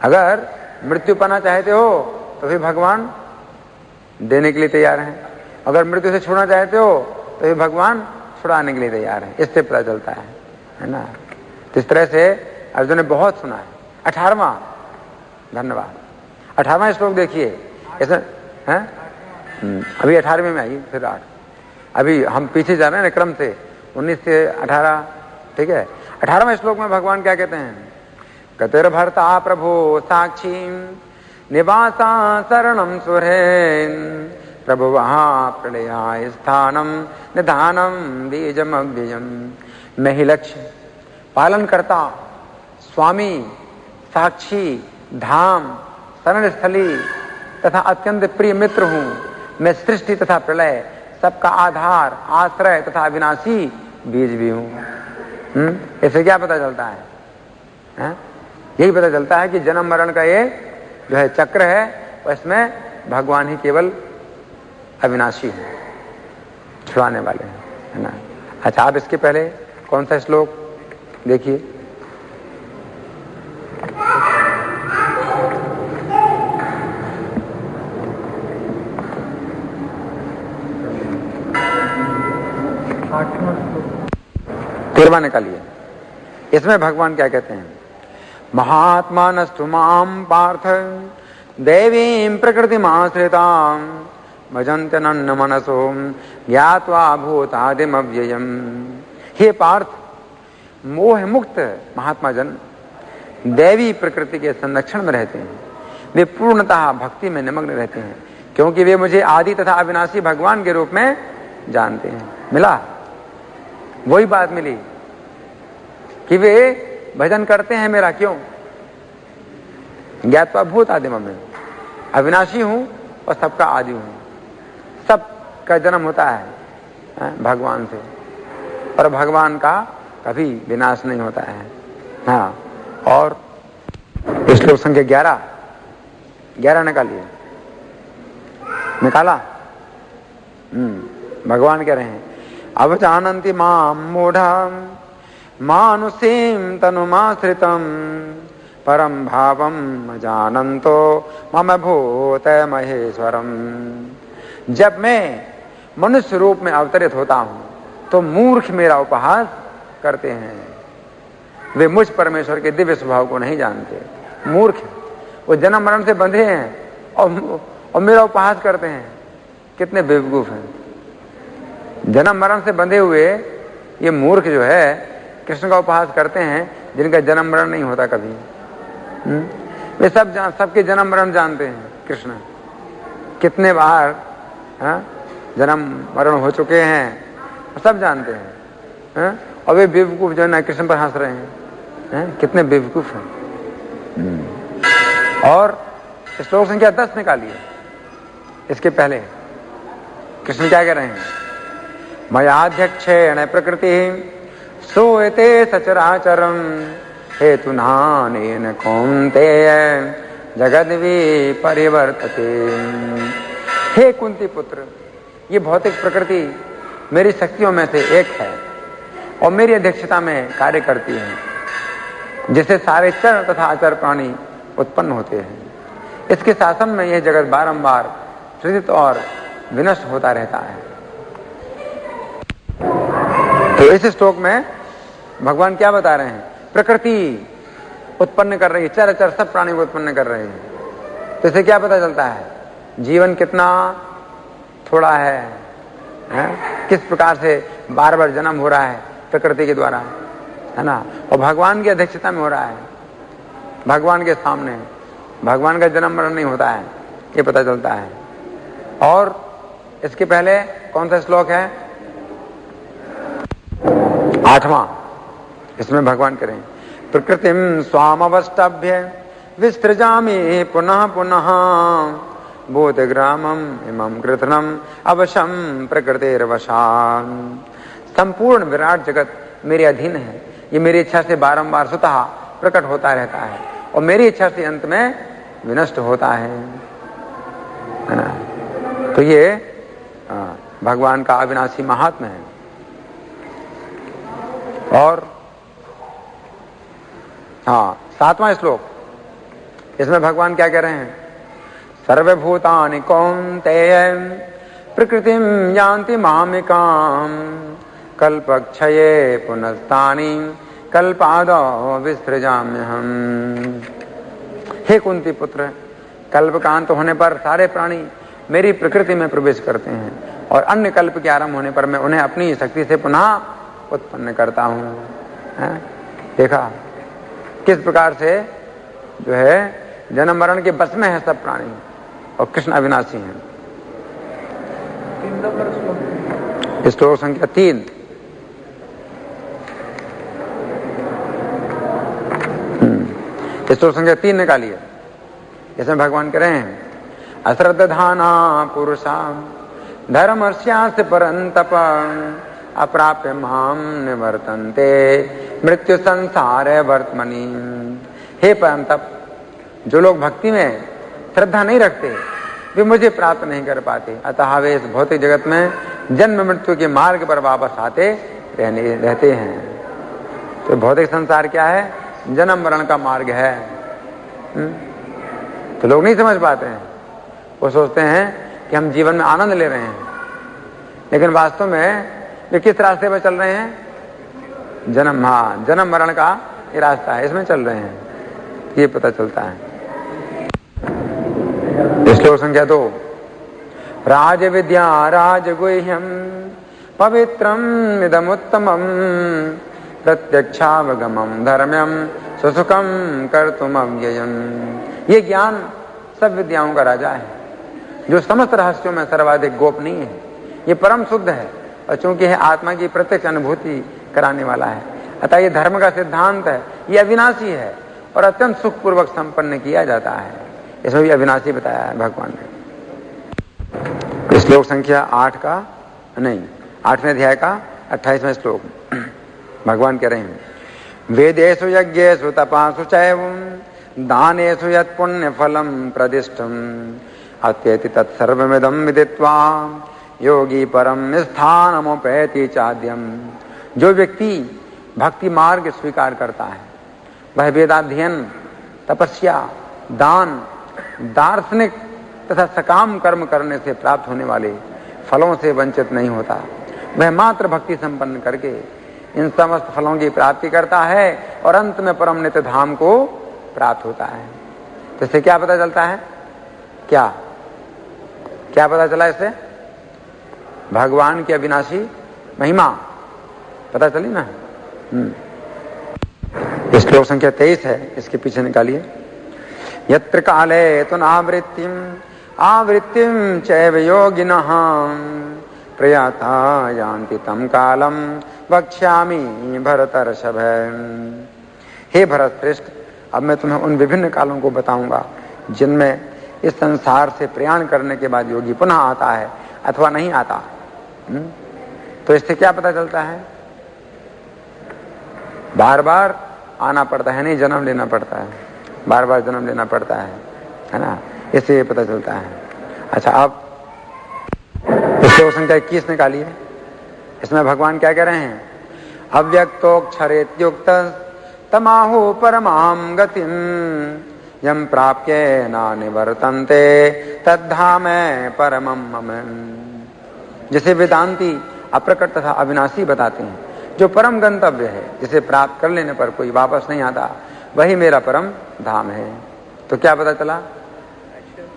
अगर मृत्यु पाना चाहते हो तो फिर भगवान देने के लिए तैयार हैं, अगर मृत्यु से छुड़ना चाहते हो तो फिर भगवान छुड़ाने के लिए तैयार है। इससे पता चलता है ना। तो इस तरह से अर्जुन ने बहुत सुना है। 18वां, धन्यवाद, 18वां श्लोक देखिए इसमें है। अभी 18वें में आई, फिर 8। अभी हम पीछे जा रहे हैं क्रम से, 19 से 18, ठीक है। 18वें श्लोक में भगवान क्या कहते हैं, गतिर्भर्ता प्रभु साक्षी निवासा शरणम सुरेन प्रभु वहां प्रलया स्थानम निधानम बीजम अव्ययम। मैं ही लक्ष्य, पालन करता, स्वामी, साक्षी, धाम, शरण स्थली तथा अत्यंत प्रिय मित्र हूं। मैं सृष्टि तथा प्रलय, सबका आधार, आश्रय तथा अविनाशी बीज भी हूं। इससे क्या पता चलता है? यही पता चलता है कि जन्म मरण का ये जो है चक्र है, उसमें भगवान ही केवल अविनाशी है, छुड़ाने वाले हैं, है ना। अच्छा, आप इसके पहले कौन सा श्लोक देखिए। तेरहवां निकालिए। इसमें भगवान क्या कहते हैं, महात्मानस्तु माम पार्थ देवीं प्रकृतिमाश्रितां भजन्ते नन्न मनसो ज्ञात्वा भूतादिम अव्ययम्। हे पार्थ, मोह मुक्त महात्मा जन दैवी प्रकृति के संरक्षण में रहते हैं। वे पूर्णतः भक्ति में निमग्न रहते हैं, क्योंकि वे मुझे आदि तथा अविनाशी भगवान के रूप में जानते हैं। मिला, वही बात मिली कि वे भजन करते हैं मेरा। क्यों? ज्ञात्वा भूत आदिम में, अविनाशी हूं और सबका आदि हूं। सबका जन्म होता है भगवान से, और भगवान का कभी विनाश नहीं होता है। हाँ, और श्लोक संख्या 11 निकालिए। निकाला? भगवान कह रहे हैं, अवजानन्ति मां मूढ़ा मानुषीं तनुमाश्रितं परम भावम जानन्तो मम भूत महेश्वरम। जब मैं मनुष्य रूप में अवतरित होता हूं तो मूर्ख मेरा उपहास करते हैं। वे मुझ परमेश्वर के दिव्य स्वभाव को नहीं जानते। मूर्ख, वो जन्म मरण से बंधे हैं और मेरा उपहास करते हैं। कितने बेवकूफ हैं। जन्म मरण से बंधे हुए ये मूर्ख जो है कृष्ण का उपहास करते हैं, जिनका जन्म मरण नहीं होता कभी। वे सबके जन्म मरण जानते हैं। कृष्ण कितने बार जन्म मरण हो चुके हैं, सब जानते हैं। और वे बेवकूफ जो है ना कृष्ण पर हंस रहे हैं। कितने बेवकूफ हैं। और श्लोक संख्या 10 निकालिए। इसके पहले कृष्ण क्या कह रहे हैं, मयाध्यक्षेण प्रकृति सोयते सचराचरम हेतुनानेन कौन्तेय जगद्वी परिवर्तते। हे कुंती पुत्र, ये भौतिक प्रकृति मेरी शक्तियों में से एक है और मेरी अध्यक्षता में कार्य करती है, जिससे सारे चर तथा अचर प्राणी उत्पन्न होते हैं। इसके शासन में यह जगत बारंबार सृजित और विनष्ट होता रहता है। तो इस श्लोक में भगवान क्या बता रहे हैं, प्रकृति उत्पन्न कर रही है, चर अचर सब प्राणी को उत्पन्न कर रहे हैं। तो इससे क्या पता चलता है जीवन कितना थोड़ा है? किस प्रकार से बार बार जन्म हो रहा है प्रकृति के द्वारा, है ना, और भगवान की अध्यक्षता में हो रहा है, भगवान के सामने। भगवान का जन्म मरण नहीं होता है, ये पता चलता है। और इसके पहले कौन सा श्लोक है? 8वां। इसमें भगवान करें, प्रकृतिम स्वामवष्टभ्य विसृजामि पुनः पुनः बोधग्रामम इमं कृतनम अवशम प्रकृतिर्वशान। संपूर्ण विराट जगत मेरे अधीन है, ये मेरी इच्छा से बारंबार स्वतः प्रकट होता रहता है और मेरी इच्छा से अंत में विनष्ट होता है ना। तो ये भगवान का अविनाशी महात्म्य है। और 7वां श्लोक, इसमें भगवान क्या कह रहे हैं? सर्वभूतानि कौन्तेय प्रकृतिम यान्ति मामिकाम कल्पक्षये पुनस्तानि कल्पादौ विसृजाम्यहम्। हे कुंती पुत्र, कल्पकांत होने पर सारे प्राणी मेरी प्रकृति में प्रवेश करते हैं और अन्य कल्प के आरंभ होने पर मैं उन्हें अपनी शक्ति से पुनः उत्पन्न करता हूं। देखा किस प्रकार से जो है जन्म मरण के बस में है सब प्राणी, और कृष्ण अविनाशी हैं। श्लोक संख्या 3। श्लोक संख्या 3 निकालिए। इसमें भगवान कह रहे हैं, अश्रद्धाना पुरुषा धर्मस्यास्य परंतप अप्राप्य माम निवर्तन्ते मृत्यु संसारे वर्तमनि। हे परंतप, जो लोग भक्ति में श्रद्धा नहीं रखते वे मुझे प्राप्त नहीं कर पाते, अतः वे इस भौतिक जगत में जन्म मृत्यु के मार्ग पर वापस आते रहते हैं। तो भौतिक संसार क्या है? जन्म मरण का मार्ग है। तो लोग नहीं समझ पाते हैं, वो सोचते हैं कि हम जीवन में आनंद ले रहे हैं, लेकिन वास्तव में वे किस रास्ते पर चल रहे हैं? जन्म मरण का ये रास्ता है, इसमें चल रहे हैं, ये पता चलता है। श्लोक संख्या 2। राज विद्या राजगुह्यम पवित्रम इदमुत्तमम प्रत्यक्षावगमम धर्म्यम सुसुखम कर्तुम अव्ययम। ये ज्ञान सब विद्याओं का राजा है, जो समस्त रहस्यों में सर्वाधिक गोपनीय है। ये परम शुद्ध है और चूंकि है आत्मा की प्रत्यक्ष अनुभूति कराने वाला है, अतः ये धर्म का सिद्धांत है। ये अविनाशी है और अत्यंत सुखपूर्वक संपन्न किया जाता है। इसमें भी अविनाशी बताया है भगवान ने। श्लोक संख्या 8वें अध्याय का 28वां श्लोक। भगवान कह रहे हैं, वेदेषु यज्ञेषु तपासु चैवं दानेषु यत् पुण्य फलम प्रदिष्टम अत्येति तत्सर्वमिदं विदित्वा योगी परम स्थानमुपैति चाद्यम। जो व्यक्ति भक्ति मार्ग स्वीकार करता है वह वेदाध्ययन, तपस्या, दान, दार्शनिक तथा सकाम कर्म करने से प्राप्त होने वाले फलों से वंचित नहीं होता। वह मात्र भक्ति संपन्न करके इन समस्त फलों की प्राप्ति करता है और अंत में परम नित्य धाम को प्राप्त होता है। तो इससे क्या पता चलता है? क्या पता चला इससे? भगवान की अविनाशी महिमा पता चली ना। श्लोक संख्या 23 है, इसके पीछे निकालिए। यत्र काले आवृत्तिम चैव योगिनः प्रयाता यान्ति तम कालम वक्ष्यामि भरतर्षभ। हे भरत श्रेष्ठ, अब मैं तुम्हें उन विभिन्न कालों को बताऊंगा जिनमें इस संसार से प्रयाण करने के बाद योगी पुनः आता है अथवा नहीं आता। तो इससे क्या पता चलता है? बार बार आना पड़ता है, नहीं जन्म लेना पड़ता है, बार बार जन्म लेना पड़ता है ना, इससे ये पता चलता है। अच्छा, अब श्लोक संख्या 21 निकालिए। इसमें भगवान क्या कह रहे हैं? अव्यक्तोक्षरेत्युक्त तमाहु परमां गतिम यम प्राप्य न निवर्तन्ते तद्धाम परमं मम। जिसे वेदांती अप्रकट तथा अविनाशी बताते हैं, जो परम गंतव्य है, जिसे प्राप्त कर लेने पर कोई वापस नहीं आता, वही मेरा परम धाम है। तो क्या पता चला?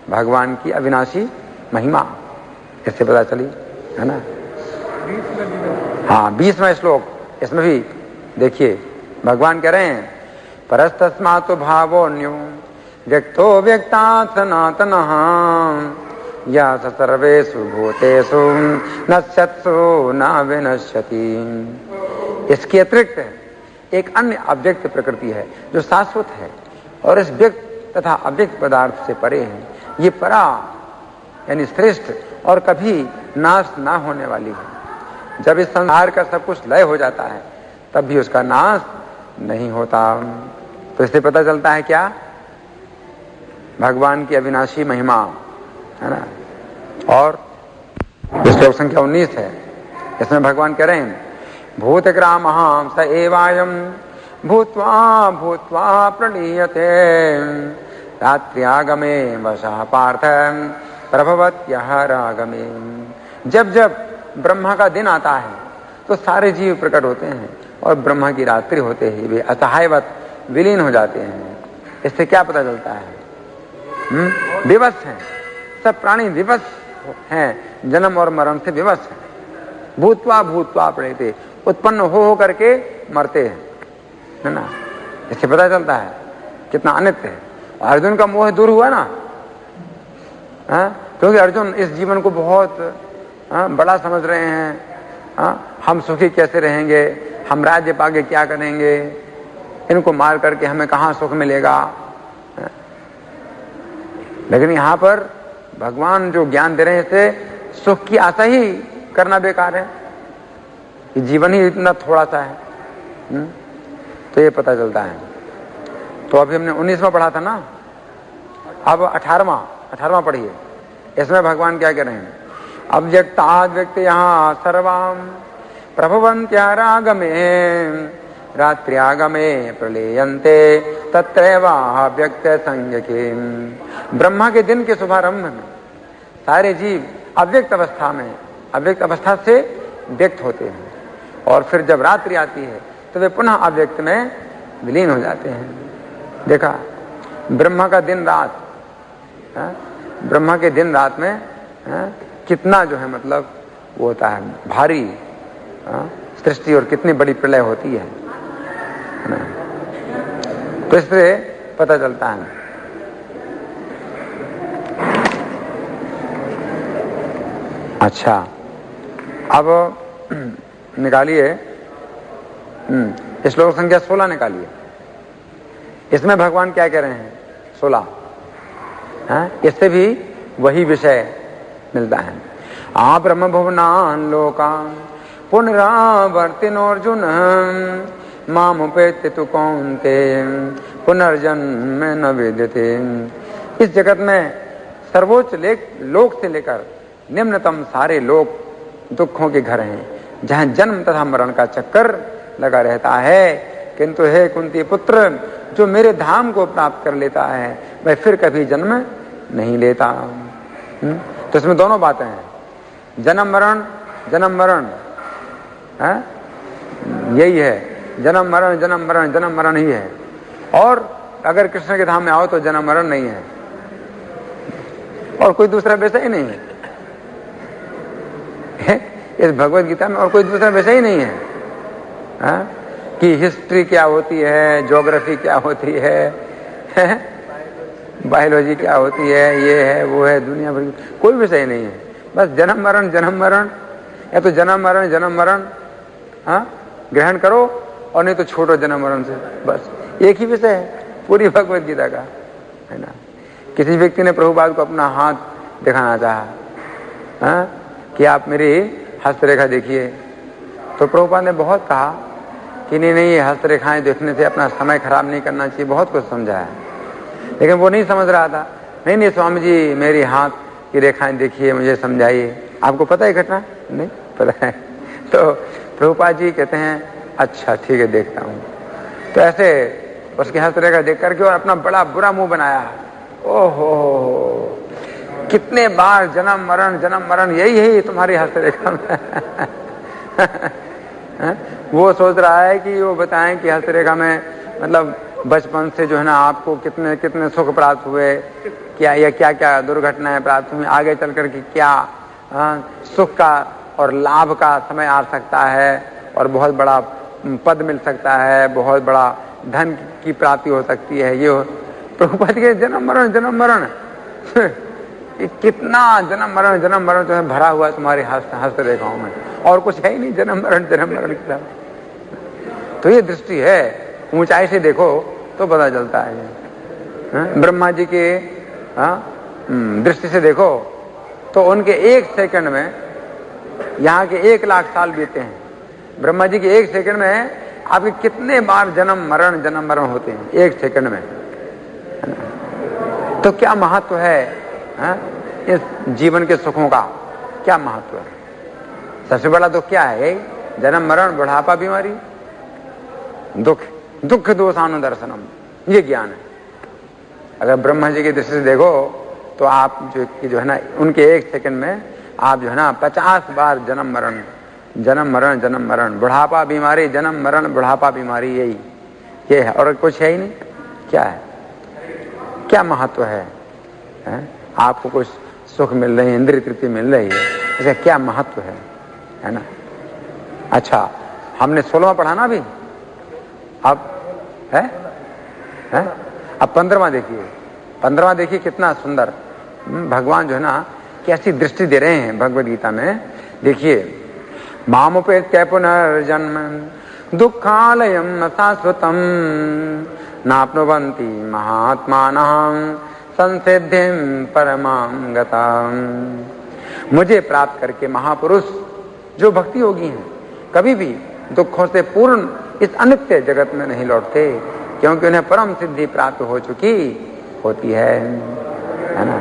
भगवान की अविनाशी महिमा इससे पता चली, है ना। हाँ, 20वां श्लोक, इसमें भी देखिए भगवान कह रहे हैं परस्तस्मात् भावोऽन्यो व्यक्तो व्यक्तात् सनातनः या स सर्वेषु भूतेषु नश्यत्सु न विनश्यति। इसके अतिरिक्त एक अन्य अव्यक्त प्रकृति है जो शाश्वत है और इस व्यक्त तथा अव्यक्त पदार्थ से परे है। ये परा यानी श्रेष्ठ और कभी नाश ना होने वाली है। जब इस संसार का सब कुछ लय हो जाता है तब भी उसका नाश नहीं होता। तो इससे पता चलता है क्या, भगवान की अविनाशी महिमा, है ना। और श्लोक संख्या 19 है, इसमें भगवान कह रहे हैं भूतग्रामः स एवायं भूत्वा भूत्वा प्रणीयते रात्र्यागमे वशः पार्थ प्रभवत्यः रागमे। जब जब ब्रह्मा का दिन आता है तो सारे जीव प्रकट होते हैं और ब्रह्मा की रात्रि होते ही वे असहायवत विलीन हो जाते हैं। इससे क्या पता चलता है, विवश हैं, सब प्राणी विवश हैं, जन्म और मरण से विवश हैं। भूत्वा भूत्वा प्रणीयते, उत्पन्न हो करके मरते हैं, है ना। इससे पता चलता है कितना अनित्य है। अर्जुन का मोह दूर हुआ ना, क्योंकि अर्जुन इस जीवन को बहुत बड़ा समझ रहे हैं। हम सुखी कैसे रहेंगे, हम राज्य पाके क्या करेंगे, इनको मार करके हमें कहां सुख मिलेगा। लेकिन यहां पर भगवान जो ज्ञान दे रहे हैं इससे सुख की आशा ही करना बेकार है, कि जीवन ही इतना थोड़ा सा है। तो ये पता चलता है। तो अभी हमने 19वां पढ़ा था ना, अब 18वां पढ़िए। इसमें भगवान क्या कह रहे हैं, अव्यक्ताद् व्यक्त यहाँ सर्वाम प्रभवन्त्या रागमे रात्र्यागमे प्रलेयन्ते तत्रैवाव्यक्त संज्ञके। ब्रह्मा के दिन के शुभारंभ में सारे जीव अव्यक्त अवस्था में, अव्यक्त अवस्था से व्यक्त होते हैं और फिर जब रात्रि आती है तो वे पुनः अव्यक्त में विलीन हो जाते हैं। देखा, ब्रह्मा का दिन रात, ब्रह्मा के दिन रात में कितना जो है मतलब वो होता है भारी सृष्टि और कितनी बड़ी प्रलय होती है। तो इससे पता चलता है। अच्छा, अब निकालिए श्लोक संख्या 16 निकालिए। इसमें भगवान क्या कह रहे हैं, 16, इससे भी वही विषय मिलता है। आ ब्रह्म भुवनान लोकान पुनरावर्तिनोर्जुन मामुपेत्य तु कौन्तेय पुनर्जन्म न विद्यते। इस जगत में सर्वोच्च लोक से लेकर निम्नतम सारे लोक दुखों के घर हैं, जहां जन्म तथा मरण का चक्कर लगा रहता है। किंतु हे कुंती पुत्र, जो मेरे धाम को प्राप्त कर लेता है वह फिर कभी जन्म नहीं लेता। तो इसमें दोनों बातें हैं, जन्म मरण, जन्म मरण, यही है, जन्म मरण जन्म मरण जन्म मरण ही है। और अगर कृष्ण के धाम में आओ तो जन्म मरण नहीं है और कोई दूसरा विषय ही नहीं है इस भगवत गीता में, और कोई दूसरा विषय ही नहीं है कि हिस्ट्री क्या होती है, ज्योग्राफी क्या होती है, बायोलॉजी क्या होती है, ये है वो है, दुनिया भर कोई विषय नहीं है। बस जन्म मरण, या तो जन्म मरण ग्रहण करो और नहीं तो छोड़ो जन्म मरण से। बस एक ही विषय है पूरी भगवत गीता का, है ना। किसी व्यक्ति ने प्रभुपाद को अपना हाथ दिखाना चाहा कि आप मेरी हस्तरेखा देखिए, तो प्रभुपाद ने बहुत कहा कि नहीं ये हस्तरेखाएं देखने से अपना समय खराब नहीं करना चाहिए, बहुत कुछ समझाया। लेकिन वो नहीं समझ रहा था। नहीं स्वामी जी मेरी हाथ की रेखाएं देखिए, मुझे समझाइए। आपको पता है घटना? नहीं पता है। तो प्रभुपाद जी कहते हैं अच्छा ठीक है देखता हूँ। तो ऐसे उसकी हस्तरेखा देख करके और अपना बड़ा बुरा मुंह बनाया। ओहो, कितने बार जन्म मरण यही तुम्हारी हस्तरेखा में। वो सोच रहा है कि वो बताएं कि हस्तरेखा में मतलब बचपन से जो है ना आपको कितने कितने सुख प्राप्त हुए, क्या या क्या क्या दुर्घटनाएं प्राप्त हुई, आगे चल करके क्या सुख का और लाभ का समय आ सकता है और बहुत बड़ा पद मिल सकता है, बहुत बड़ा धन की प्राप्ति हो सकती है। ये प्रभुपद के जन्म मरण कितना जन्म मरण जो है भरा हुआ तुम्हारे हस्त रेखाओं में, और कुछ है ही नहीं, जन्म मरण की। तो ये दृष्टि है, ऊंचाई से देखो तो पता चलता है। ब्रह्मा जी के दृष्टि से देखो तो उनके 1 सेकंड में यहाँ के 1 लाख साल बीते हैं। ब्रह्मा जी के 1 सेकंड में आपके कितने बार जन्म मरण होते हैं 1 सेकंड में। तो क्या महत्व है इस जीवन के सुखों का, क्या महत्व है? सबसे बड़ा दुख क्या है? जन्म मरण बुढ़ापा बीमारी, दुख दोषानुदर्शनम, ये ज्ञान है। अगर ब्रह्मा जी की दृष्टि से देखो तो आप जो है ना, उनके 1 सेकंड में आप जो है ना 50 बार जन्म मरण बुढ़ापा बीमारी, जन्म मरण बुढ़ापा बीमारी, ये है और कुछ है ही नहीं। क्या है? क्या महत्व है? आपको कुछ सुख मिल रही है, इंद्रिय तृप्ति मिल रही है, इसका क्या महत्व है ना? अच्छा, हमने 16वां पढ़ा ना अभी, अब है अब 15वां देखिए। 15वां देखिए कितना सुंदर भगवान जो है ना कैसी दृष्टि दे रहे हैं भगवद गीता में। देखिए, मामुपेत्य पुनर्जन्म दुःखालयं न शाश्वतम् नाप्नुवन्ति महात्मानः संसिद्धिं परमां गताम्। मुझे प्राप्त करके महापुरुष जो भक्ति योगी हैं कभी भी दुखों से पूर्ण इस अनित्य जगत में नहीं लौटते, क्योंकि उन्हें परम सिद्धि प्राप्त हो चुकी होती है ना?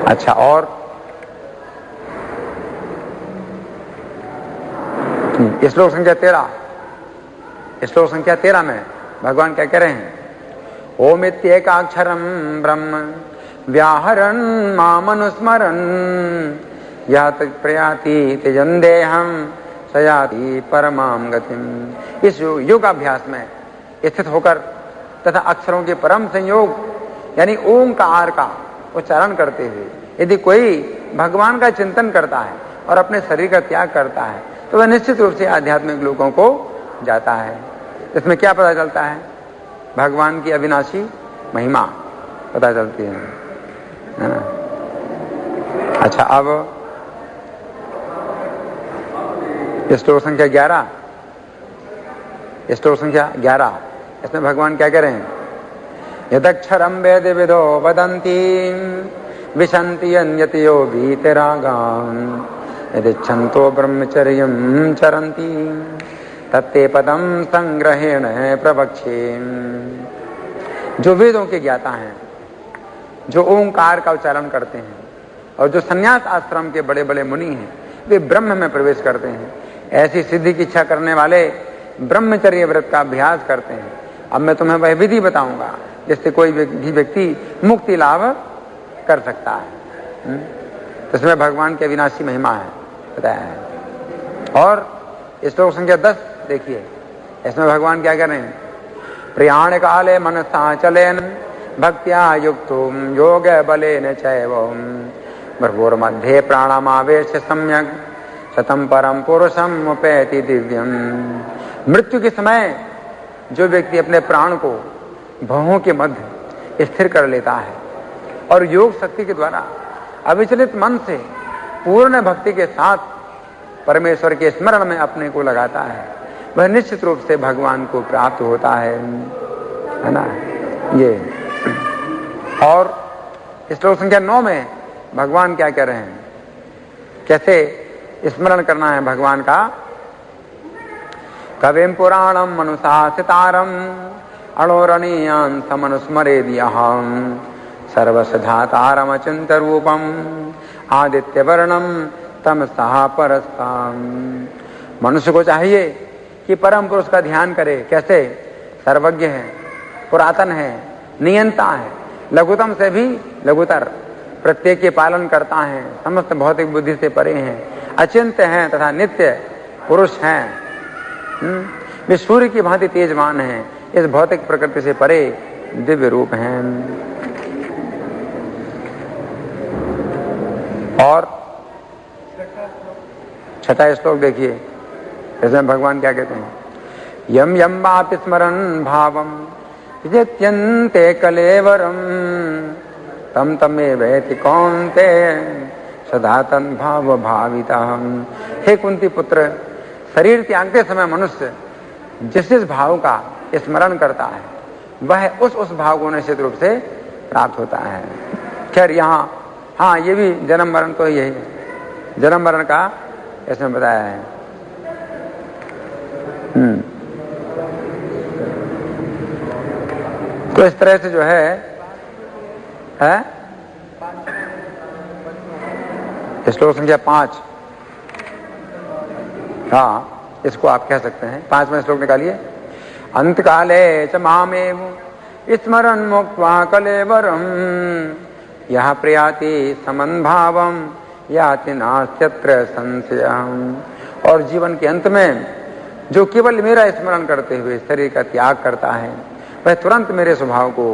अच्छा, और श्लोक संख्या 13 में भगवान क्या कह रहे हैं? ओमित्येकाक्षरं ब्रह्म व्याहरन् मामनुस्मरन् यात प्रयाति त्यजन् देहं सयाति परमां गतिम्। इस योगाभ्यास में स्थित होकर तथा अक्षरों के परम संयोग यानी ओंकार का उच्चारण करते हुए यदि कोई भगवान का चिंतन करता है और अपने शरीर का त्याग करता है तो वह निश्चित रूप से आध्यात्मिक लोगों को जाता है। इसमें क्या पता चलता है? भगवान की अविनाशी महिमा पता चलती है ना? अच्छा, अब श्लोक संख्या 11, इसमें भगवान क्या कह रहे हैं? यदक्षरं वेद विदो वदन्ति विशन्ति अन्यतयो भीतरागान् यदिच्छन्तो ब्रह्मचर्यं चरन्ति तत्ते पदं संग्रहेण प्रवक्ष्ये। जो वेदों के ज्ञाता हैं, जो ओंकार का उच्चारण करते हैं और जो संन्यास आश्रम के बड़े बड़े मुनि हैं, वे ब्रह्म में प्रवेश करते हैं। ऐसी सिद्धि की इच्छा करने वाले ब्रह्मचर्य व्रत का अभ्यास करते हैं। अब मैं तुम्हें वह विधि बताऊंगा जिससे कोई भी व्यक्ति मुक्ति लाभ कर सकता है। तो इसमें भगवान की अविनाशी महिमा है, बताया है। और श्लोक संख्या 10 देखिए, इसमें भगवान क्या कर रहे हैं? प्रयाण काले मनसा चलेन भक्त्या युक्तो योग बलेन चैवम भ्रुवोर्मध्ये प्राणमावेश सम्यक शतम परम पुरुषम उपैति दिव्यम। मृत्यु के समय जो व्यक्ति अपने प्राण को भवों के मध्य स्थिर कर लेता है और योग शक्ति के द्वारा अविचलित मन से पूर्ण भक्ति के साथ परमेश्वर के स्मरण में अपने को लगाता है, वह निश्चित रूप से भगवान को प्राप्त होता है ना? ये। और श्लोक संख्या 9 में भगवान क्या कह रहे हैं? कैसे स्मरण करना है भगवान का? कविम पुराणम मनुशासितारम अणोरणीयान समनुस्मरेद्यहं सर्वसधातारम अचिंत्य रूपम आदित्य वर्णम तमसः परस्ताम। मनुष्य को चाहिए कि परम पुरुष का ध्यान करे। कैसे? सर्वज्ञ है, पुरातन है, नियंता है, लघुतम से भी लघुतर, प्रत्येक के पालन करता है, समस्त भौतिक बुद्धि से परे हैं, अचिंत्य हैं तथा नित्य पुरुष हैं। वे सूर्य की भांति तेजवान हैं, इस भौतिक प्रकृति से परे दिव्य रूप हैं। और छठा श्लोक देखिए, इसमें भगवान क्या कहते हैं, यम यम वापि स्मरन् भावम यत्यन्ते कलेवरम तम तमेवेति कौन्तेय सदा तन् भाव भावितः। हे कुंती पुत्र, शरीर त्यागते समय मनुष्य जिस जिस भाव का स्मरण करता है वह उस भाव को निश्चित रूप से प्राप्त होता है। खैर यहाँ हाँ ये भी जन्म मरण तो यही है, जन्म मरण का इसमें बताया है। तो इस तरह से जो है श्लोक संख्या 5, हाँ इसको आप कह सकते हैं। 5वां श्लोक निकालिए। अंत काले च मामेव स्मरन् मुक्त्वा कलेवरम यः प्रयाति समन् भावम याति नास्त्यत्र संशयम्। और जीवन के अंत में जो केवल मेरा स्मरण करते हुए शरीर का त्याग करता है वह तुरंत मेरे स्वभाव को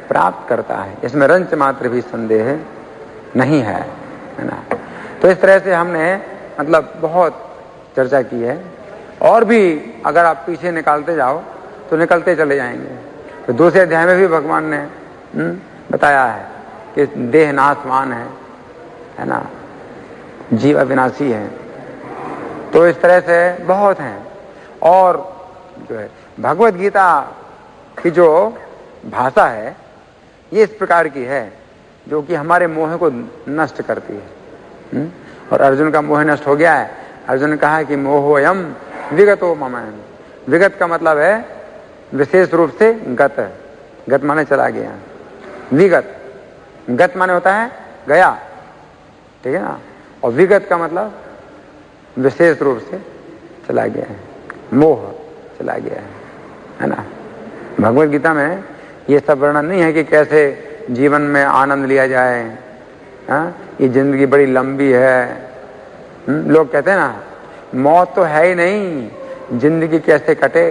प्राप्त करता है, इसमें रंच मात्र भी संदेह नहीं है ना। तो इस तरह से हमने मतलब बहुत चर्चा की है, और भी अगर आप पीछे निकालते जाओ तो निकलते चले जाएंगे। तो दूसरे अध्याय में भी भगवान ने बताया है कि देह नाशवान है ना, जीव अविनाशी है। तो इस तरह से बहुत हैं। और जो है भगवत गीता की जो भाषा है ये इस प्रकार की है जो कि हमारे मोह को नष्ट करती है। और अर्जुन का मोह नष्ट हो गया है। अर्जुन ने कहा है कि मोहोयम विगतो मम। विगत का मतलब है विशेष रूप से गत, गत माने चला गया, विगत, गत माने होता है गया, ठीक है ना। और विगत का मतलब विशेष रूप से चला गया है, मोह चला गया है ना। भगवत गीता में ये सब वर्णन नहीं है कि कैसे जीवन में आनंद लिया जाए। ये जिंदगी बड़ी लंबी है। लोग कहते हैं ना मौत तो है ही नहीं, जिंदगी कैसे कटे।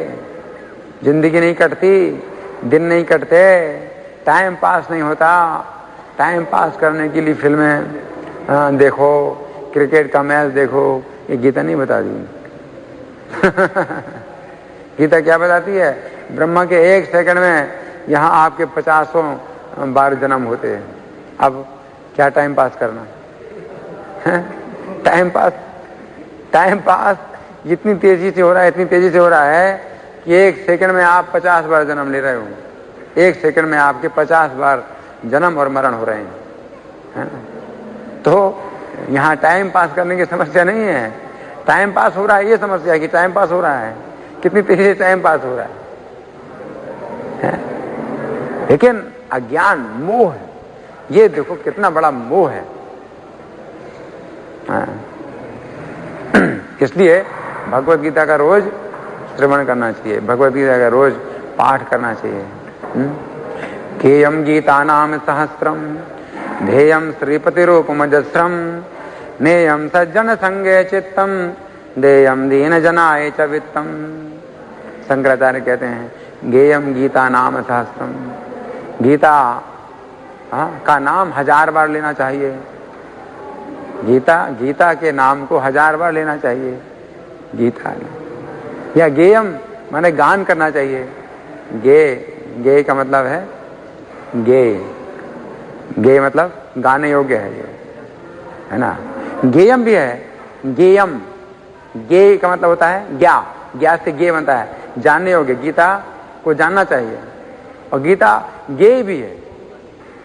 जिंदगी नहीं कटती, दिन नहीं कटते, टाइम पास नहीं होता। टाइम पास करने के लिए फिल्में देखो, क्रिकेट का मैच देखो, ये गीता नहीं बता दी। गीता क्या बताती है? ब्रह्मा के 1 सेकंड में यहाँ आपके 50 बार जन्म होते हैं। अब क्या टाइम पास करना है? टाइम पास इतनी तेजी से हो रहा है, इतनी तेजी से हो रहा है कि 1 सेकंड में आप 50 बार जन्म ले रहे हो। 1 सेकंड में आपके 50 बार जन्म और मरण हो रहे हैं। तो यहाँ टाइम पास करने की समस्या नहीं है, टाइम पास हो रहा है ये समस्या है कि टाइम पास हो रहा है, कितनी तेजी से टाइम पास हो रहा है। लेकिन अज्ञान, मोह, ये देखो कितना बड़ा मोह है। इसलिए भगवत गीता का रोज श्रवण करना चाहिए, भगवत गीता का रोज पाठ करना चाहिए। केयम गीता नाम सहस्त्रम ध्येयम श्रीपति रूपमजस्रम नेयम सज्जन संगे चित्तम देयम दीन जनाय च वित्तम। शंकराचार्य कहते हैं गेयम गीता नाम सहस्त्रम, गीता का नाम 1000 बार लेना चाहिए। गीता के नाम को 1000 बार लेना चाहिए। गीता या गेयम माने गान करना चाहिए। गे का मतलब है गे मतलब गाने योग्य है ये, है ना। गेयम भी है, गेयम, गे का मतलब होता है ज्ञा से गे बनता है, जानने योग्य, गीता को जानना चाहिए। और गीता गे भी है,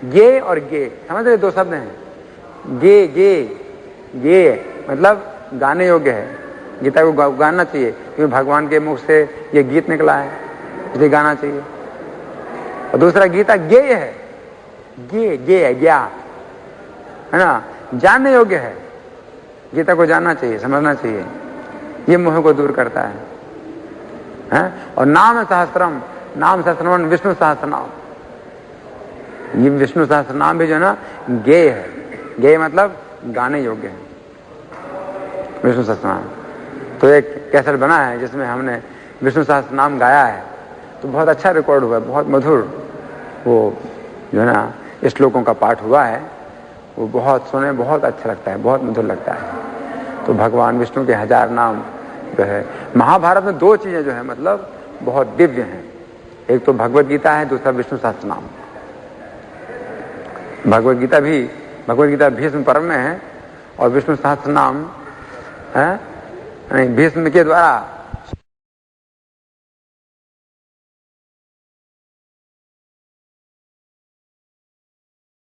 गे और गे समझ रहे, 2 शब्द हैं। गे मतलब गाने योग्य है, गीता को गाना चाहिए क्योंकि भगवान के मुख से ये गीत निकला है, इसलिए गाना चाहिए। और दूसरा गीता गेय है, गे है, ज्ञा, है ना, जानने योग्य है। गीता को जानना चाहिए, समझना चाहिए, ये मोह को दूर करता है। और नाम सहस्त्रम, नाम सहस्त्रम विष्णु सहस्त्रनाम, ये विष्णु सहस्त्रनाम भी जो है ना गेय है। गेय मतलब गाने योग्य है विष्णु सहस्त्रनाम। तो एक कैसेट बना है जिसमें हमने विष्णु सहस्त्रनाम गाया है, तो बहुत अच्छा रिकॉर्ड हुआ है, बहुत मधुर वो जो है ना श्लोकों का पाठ हुआ है। वो बहुत सुने, बहुत अच्छा लगता है, बहुत मधुर लगता है। तो भगवान विष्णु के 1000 नाम जो है, महाभारत में 2 चीजें जो है मतलब बहुत दिव्य हैं। एक तो भगवत गीता है, दूसरा विष्णु सहस्त्र नाम। भगवत गीता भीष्म पर्व में है और विष्णु सहस्त्र नाम है, भीष्म के द्वारा